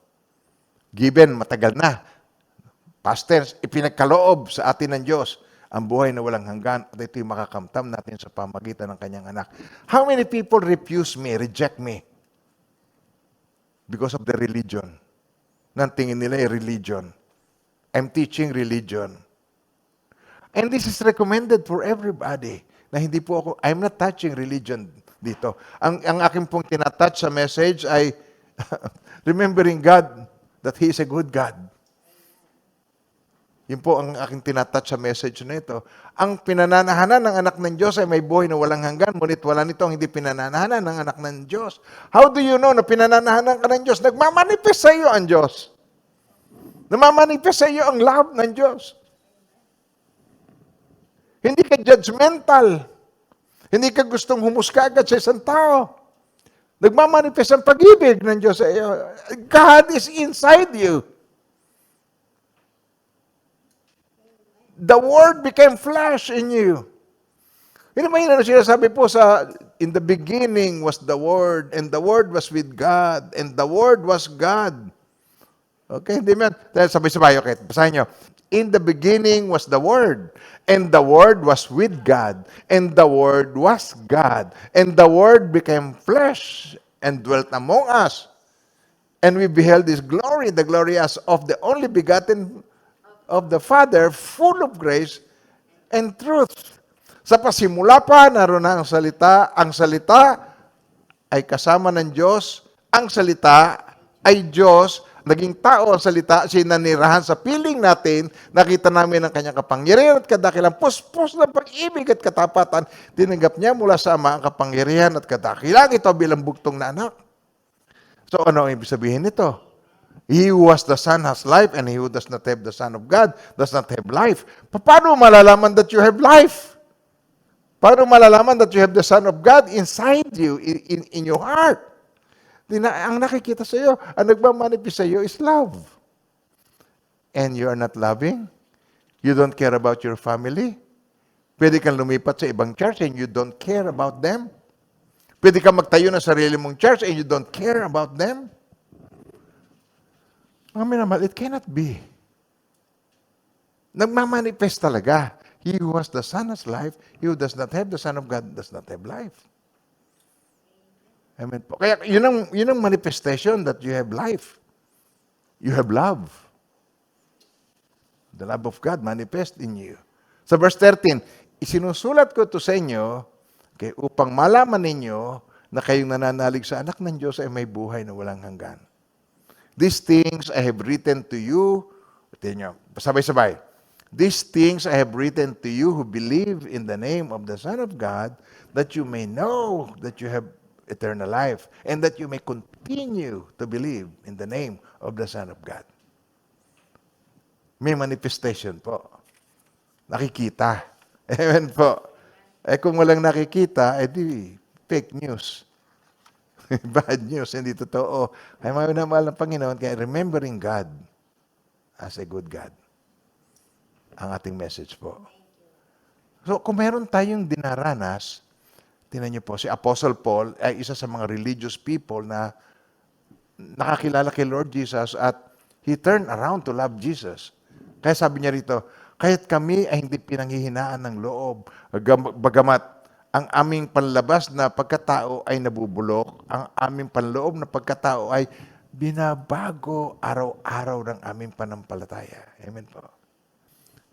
Given, matagal na. Past tense, ipinagkaloob sa atin ng Diyos ang buhay na walang hanggan at ito'y makakamtam natin sa pamagitan ng kanyang anak. How many people refuse me, reject me? Because of the religion. Nang tingin nila ay religion. I'm teaching religion. And this is recommended for everybody. Na hindi po ako, I'm not touching religion dito. Ang aking pong tinatouch sa message ay remembering God, that He is a good God. Yun po ang aking tinatouch sa message na ito. Ang pinananahanan ng anak ng Diyos ay may buhay na walang hanggan, ngunit wala nito ang hindi pinananahanan ng anak ng Diyos. How do you know na pinananahanan ka ng Diyos? Nagmamanifest sa iyo ang Diyos. Namamanifest sa iyo ang love ng Diyos. Hindi ka judgmental. Hindi ka gustong humusga agad sa isang tao. Nagmamanifest ang pag-ibig ng Diyos sa iyo. God is inside you. The Word became flesh in you. Yun naman yun, sinasabi po sa, in the beginning was the Word, and the Word was with God, and the Word was God. Okay, hindi man. Sabay-sabay, okay, basahin nyo. In the beginning was the Word, and the Word was with God, and the Word was God, and the Word became flesh and dwelt among us. And we beheld His glory, the glory as of the only begotten of the Father, full of grace and truth. Sa pasimula pa, naroon na ang salita. Ang salita ay kasama ng Diyos. Ang salita ay Diyos. Naging tao ang salita, sinanirahan sa piling natin, nakita namin ang kanyang kapangyarihan at kadakilan, puspos ng pag-ibig at katapatan, tinanggap niya mula sa Ama ang kapangyarihan at kadakilan ito bilang bugtong na anak. So ano ang ibig sabihin nito? He who has the Son has life, and he who does not have the Son of God does not have life. Paano malalaman that you have life? Paano malalaman that you have the Son of God inside you, in your heart? Ang nakikita sa iyo, ang nagmamanifest sa iyo is love. And you are not loving? You don't care about your family? Pwede kang lumipat sa ibang church and you don't care about them? Pwede kang magtayo ng sarili mong church and you don't care about them? Mga minamahal, it cannot be. Nagmamanifest talaga. He who has the Son has life. He who does not have the Son of God does not have life. Amen po. Kaya yun ang manifestation that you have life. You have love. The love of God manifest in you. Sa verse 13, isinusulat ko ito sa inyo upang malaman ninyo na kayong nananalig sa anak ng Diyos ay may buhay na walang hanggan. These things I have written to you. Sabay-sabay. These things I have written to you who believe in the name of the Son of God, that you may know that you have eternal life, and that you may continue to believe in the name of the Son of God. May manifestation po. Nakikita. Amen po. Kung walang nakikita, di fake news. Bad news, hindi totoo. Ay mahal ng Panginoon, kaya remembering God as a good God. Ang ating message po. So, kung meron tayong dinaranas, tingnan niyo po, si Apostle Paul ay isa sa mga religious people na nakakilala kay Lord Jesus at he turned around to love Jesus. Kaya sabi niya rito, kaya't kami ay hindi pinanghihinaan ng loob, bagamat ang aming panlabas na pagkatao ay nabubulok, ang aming panloob na pagkatao ay binabago araw-araw ng aming panampalataya. Amen po.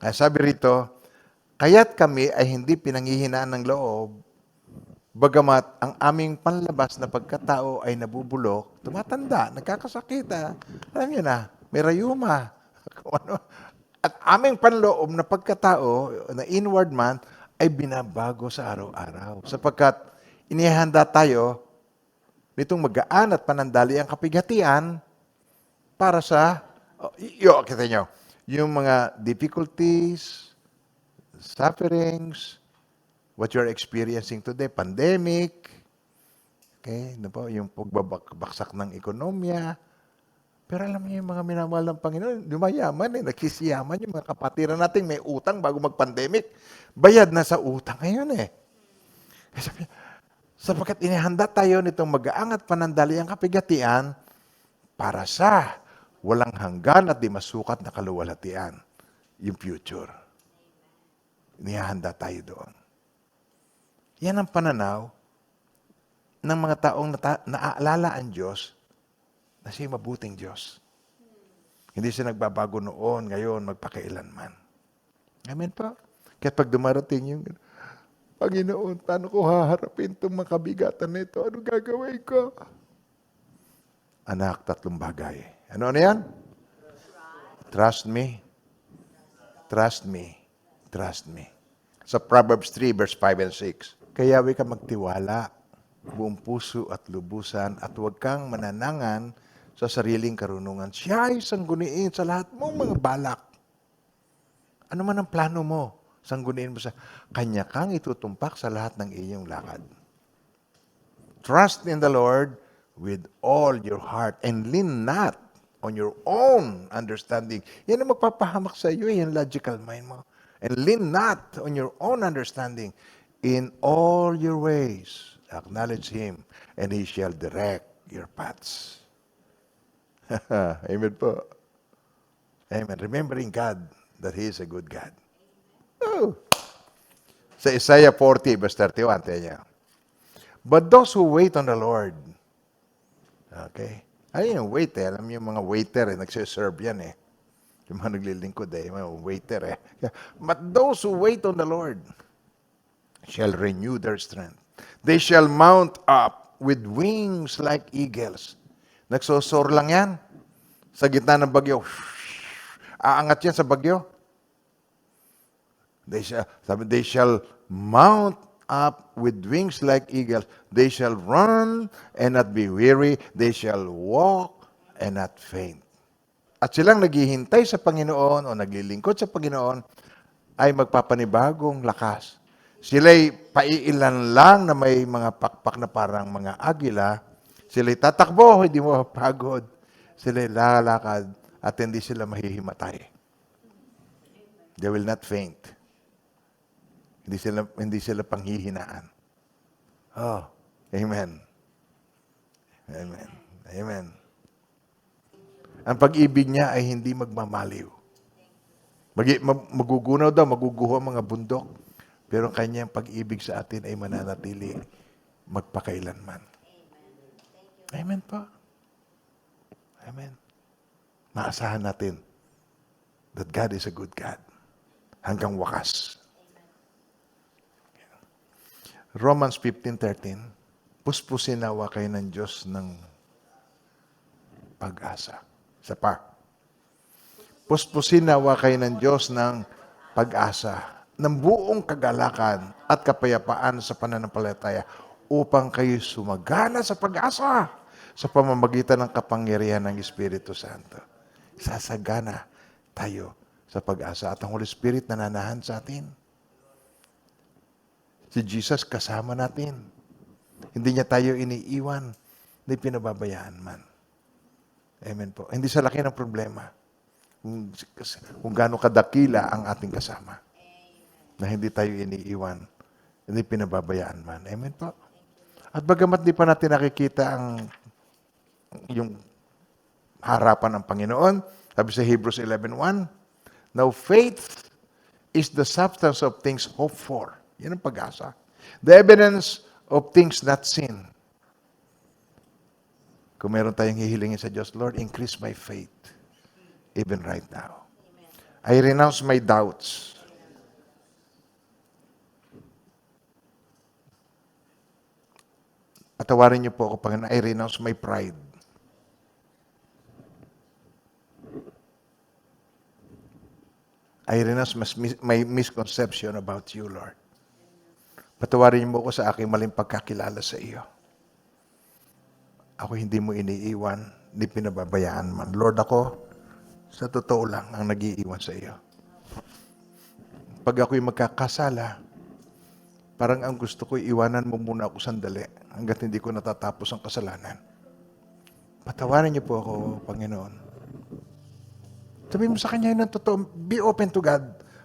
Kaya sabi rito, kaya't kami ay hindi pinanghihinaan ng loob, bagamat ang aming panlabas na pagkatao ay nabubulok, tumatanda, nagkakasakita, alam niyo na, may rayuma. At aming panloob na pagkatao, na inward man, ay binabago sa araw-araw. Sapagkat inihanda tayo nitong magaan at panandali ang kapighatian para sa, kita nyo, yung mga difficulties, sufferings, what you're experiencing today, pandemic, okay, yung pagbabaksak ng ekonomiya. Pero alam niyo yung mga minamahal ng Panginoon, lumayaman nagsisiyaman yung mga kapatiran natin, may utang bago mag-pandemic. Bayad na sa utang ngayon Sapagkat inihanda tayo nitong mag-aangat panandali ang kapigatian para sa walang hanggan at di masukat na kaluwalhatian, yung future. Inihanda tayo doon. Yan ang pananaw ng mga taong naaalala ang Diyos na siya'y mabuting Diyos. Hindi siya nagbabago noon, ngayon, magpakailanman. Amen po. Kaya pag dumarating yung, Panginoon, paano ko haharapin itong makabigatan nito? Ano gagawin ko? Anak, 3 bagay. Ano yan? Trust me. Trust me. Trust me. Sa Proverbs 3, verse 5 and 6. Kaya huwag ka magtiwala, buong puso at lubusan, at huwag kang mananangan sa sariling karunungan. Siya ay sangguniin sa lahat mong mga balak. Ano man ang plano mo, sangguniin mo sa kanya kang itutumpak sa lahat ng iyong lakad. Trust in the Lord with all your heart and lean not on your own understanding. Yan ang magpapahamak sa iyo, yung logical mind mo. And lean not on your own understanding. In all your ways, acknowledge Him, and He shall direct your paths. Amen po. Amen. Remembering God, that He is a good God. Oh. Sa Isaiah 40, verse 31, tayo niya. But those who wait on the Lord, okay? Ayun yung wait eh. Alam niyo yung mga waiter eh, nagsiserve yan eh. Yung mga naglilingkod eh, yung mga waiter eh. But those who wait on the Lord shall renew their strength. They shall mount up with wings like eagles. Nagsosor lang yan. Sa gitna ng bagyo. Aangat yan sa bagyo. They shall mount up with wings like eagles. They shall run and not be weary. They shall walk and not faint. At silang naghihintay sa Panginoon o naglilingkod sa Panginoon ay magpapanibagong lakas. Sila'y paiilan lang na may mga pakpak na parang mga agila. Sila'y tatakbo, hindi mo mapagod. Sila'y lalakad at hindi sila mahihimatay. They will not faint. Hindi sila panghihinaan. Oh, amen. Amen. Amen. Ang pag-ibig niya ay hindi magmamaliw. Magugunaw daw, maguguho ang mga bundok. Pero ang kanyang pag-ibig sa atin ay mananatili magpakailanman. Amen po. Amen. Maasahan natin that God is a good God. Hanggang wakas. Romans 15:13, puspusin nawa kayo ng Diyos ng pag-asa. Isa pa. Puspusin nawa kayo ng Diyos ng pag-asa, ng buong kagalakan at kapayapaan sa pananampalataya upang kayo sumagana sa pag-asa sa pamamagitan ng kapangyarihan ng Espiritu Santo. Sasagana tayo sa pag-asa at ang Holy Spirit nananahan sa atin. Si Jesus kasama natin. Hindi niya tayo iniiwan, hindi pinababayaan man. Amen po. Hindi sa laki ng problema. Kung gaano kadakila ang ating kasama. Na hindi tayo iniiwan, hindi pinababayaan man. Amen po. At bagamat di pa natin nakikita yung harapan ng Panginoon, sabi sa Hebrews 11:1, now faith is the substance of things hoped for. Yan ang pag-asa. The evidence of things not seen. Kung meron tayong hihilingin sa Diyos, Lord, increase my faith even right now. I renounce my doubts. Patawarin niyo po ako, Panginoon. I renounce my pride. I renounce my misconception about you, Lord. Patawarin mo ko sa aking maling pagkakilala sa iyo. Ako hindi mo iniiwan, hindi pinababayaan man. Lord, ako, sa totoo lang, ang nag-iiwan sa iyo. Pag ako'y magkakasala, parang ang gusto ko, iwanan mo muna ako sandali hanggat hindi ko natatapos ang kasalanan. Patawarin niyo po ako, Panginoon. Sabihin mo sa Kanya ng totoo, be open to God.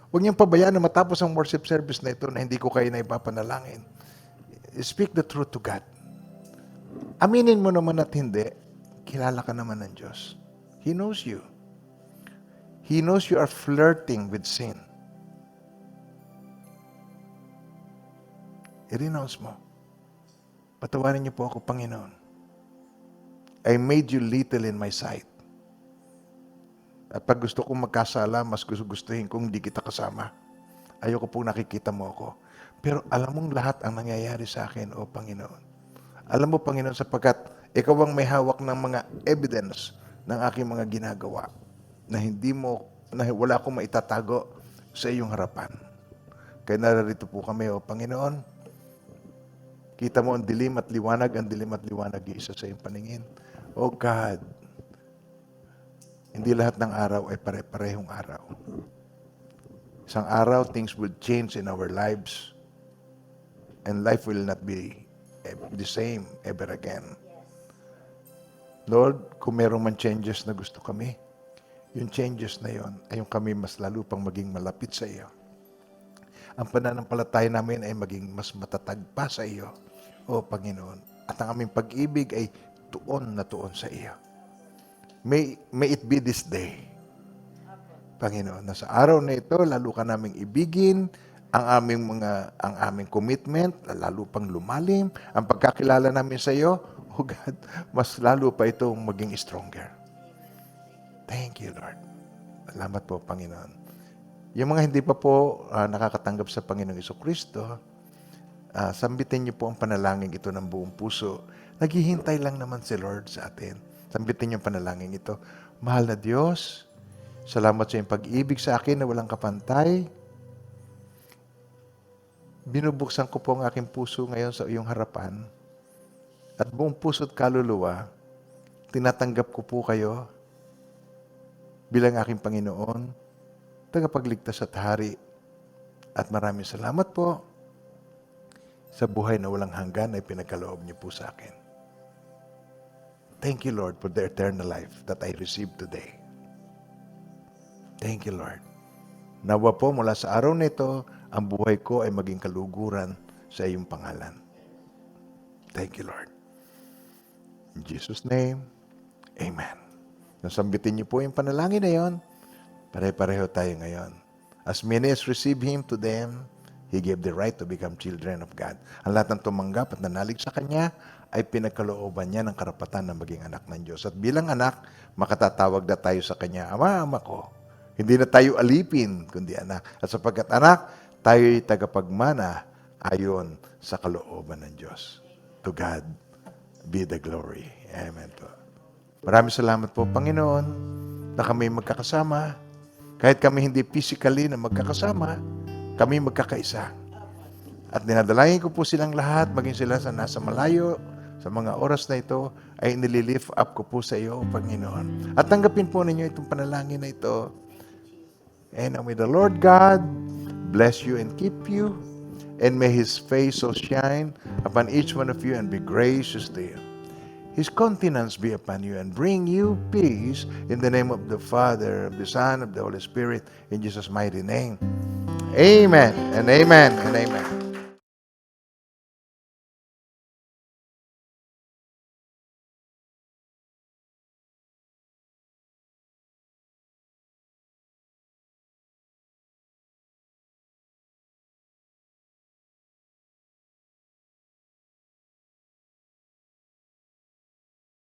Huwag niyong pabayaan na matapos ang worship service na ito na hindi ko kayo na ipapanalangin. Speak the truth to God. Aminin mo naman at hindi, kilala ka naman ng Diyos. He knows you. He knows you are flirting with sin. I-renounce mo. Patawarin niyo po ako, Panginoon. I made you little in my sight. At pag gusto kong magkasala, mas gustuhin kong hindi kita kasama. Ayoko pong nakikita mo ako. Pero alam mong lahat ang nangyayari sa akin, O Panginoon. Alam mo, Panginoon, sapagkat ikaw ang may hawak ng mga evidence ng aking mga ginagawa na wala akong maitatago sa iyong harapan. Kaya narito po kami, O Panginoon. Kita mo ang dilim at liwanag isa sa iyong paningin. O God, hindi lahat ng araw ay pare-parehong araw. Isang araw, things will change in our lives and life will not be the same ever again. Lord, kung merong man changes na gusto kami, yung changes na yon ay yung kami mas lalo pang maging malapit sa iyo. Ang pananampalataya namin ay maging mas matatag pa sa iyo, O Panginoon. At ang aming pag-ibig ay tuon na tuon sa iyo. May it be this day Panginoon, na sa araw na ito, lalo ka naming ibigin, ang aming commitment, lalo pang lumalim, ang pagkakilala namin sa iyo, oh God, mas lalo pa itong maging stronger. Thank you, Lord. Salamat po, Panginoon. Yung mga hindi pa po nakakatanggap sa Panginoong Jesucristo, sambitin niyo po ang panalangin ito ng buong puso. Naghihintay lang naman si Lord sa atin. Sambitin niyo ang panalangin ito. Mahal na Diyos, salamat sa iyong pag-ibig sa akin na walang kapantay. Binubuksan ko po ang aking puso ngayon sa iyong harapan. At buong puso at kaluluwa, tinatanggap ko po kayo bilang aking Panginoon, tagapagligtas at hari. At maraming salamat po sa buhay na walang hanggan ay pinagkaloob niyo po sa akin. Thank you, Lord, for the eternal life that I received today. Thank you, Lord. Nawa po mula sa araw na ito, ang buhay ko ay maging kaluguran sa iyong pangalan. Thank you, Lord. In Jesus' name, Amen. Nasambitin niyo po yung panalangin na yon, pare-pareho tayo ngayon. As many as receive Him, to them, He gave the right to become children of God. Ang lahat ng tumanggap at nanalig sa Kanya ay pinagkalooban niya ng karapatan na maging anak ng Diyos. At bilang anak, makatatawag na tayo sa Kanya, Ama, Ama ko. Hindi na tayo alipin, kundi anak. At sapagkat anak, tayo'y tagapagmana ayon sa kalooban ng Diyos. To God be the glory. Amen po. Maraming salamat po, Panginoon, na kami magkakasama. Kahit kami hindi physically na magkakasama, kami magkakaisa. At dinadalangin ko po silang lahat, maging sila sa nasa malayo, sa mga oras na ito, ay nililift up ko po sa iyo, Panginoon. At tanggapin po ninyo itong panalangin na ito. And may the Lord God bless you and keep you, and may His face so shine upon each one of you and be gracious to you. His countenance be upon you and bring you peace in the name of the Father, of the Son, of the Holy Spirit, in Jesus' mighty name. Amen and amen and amen.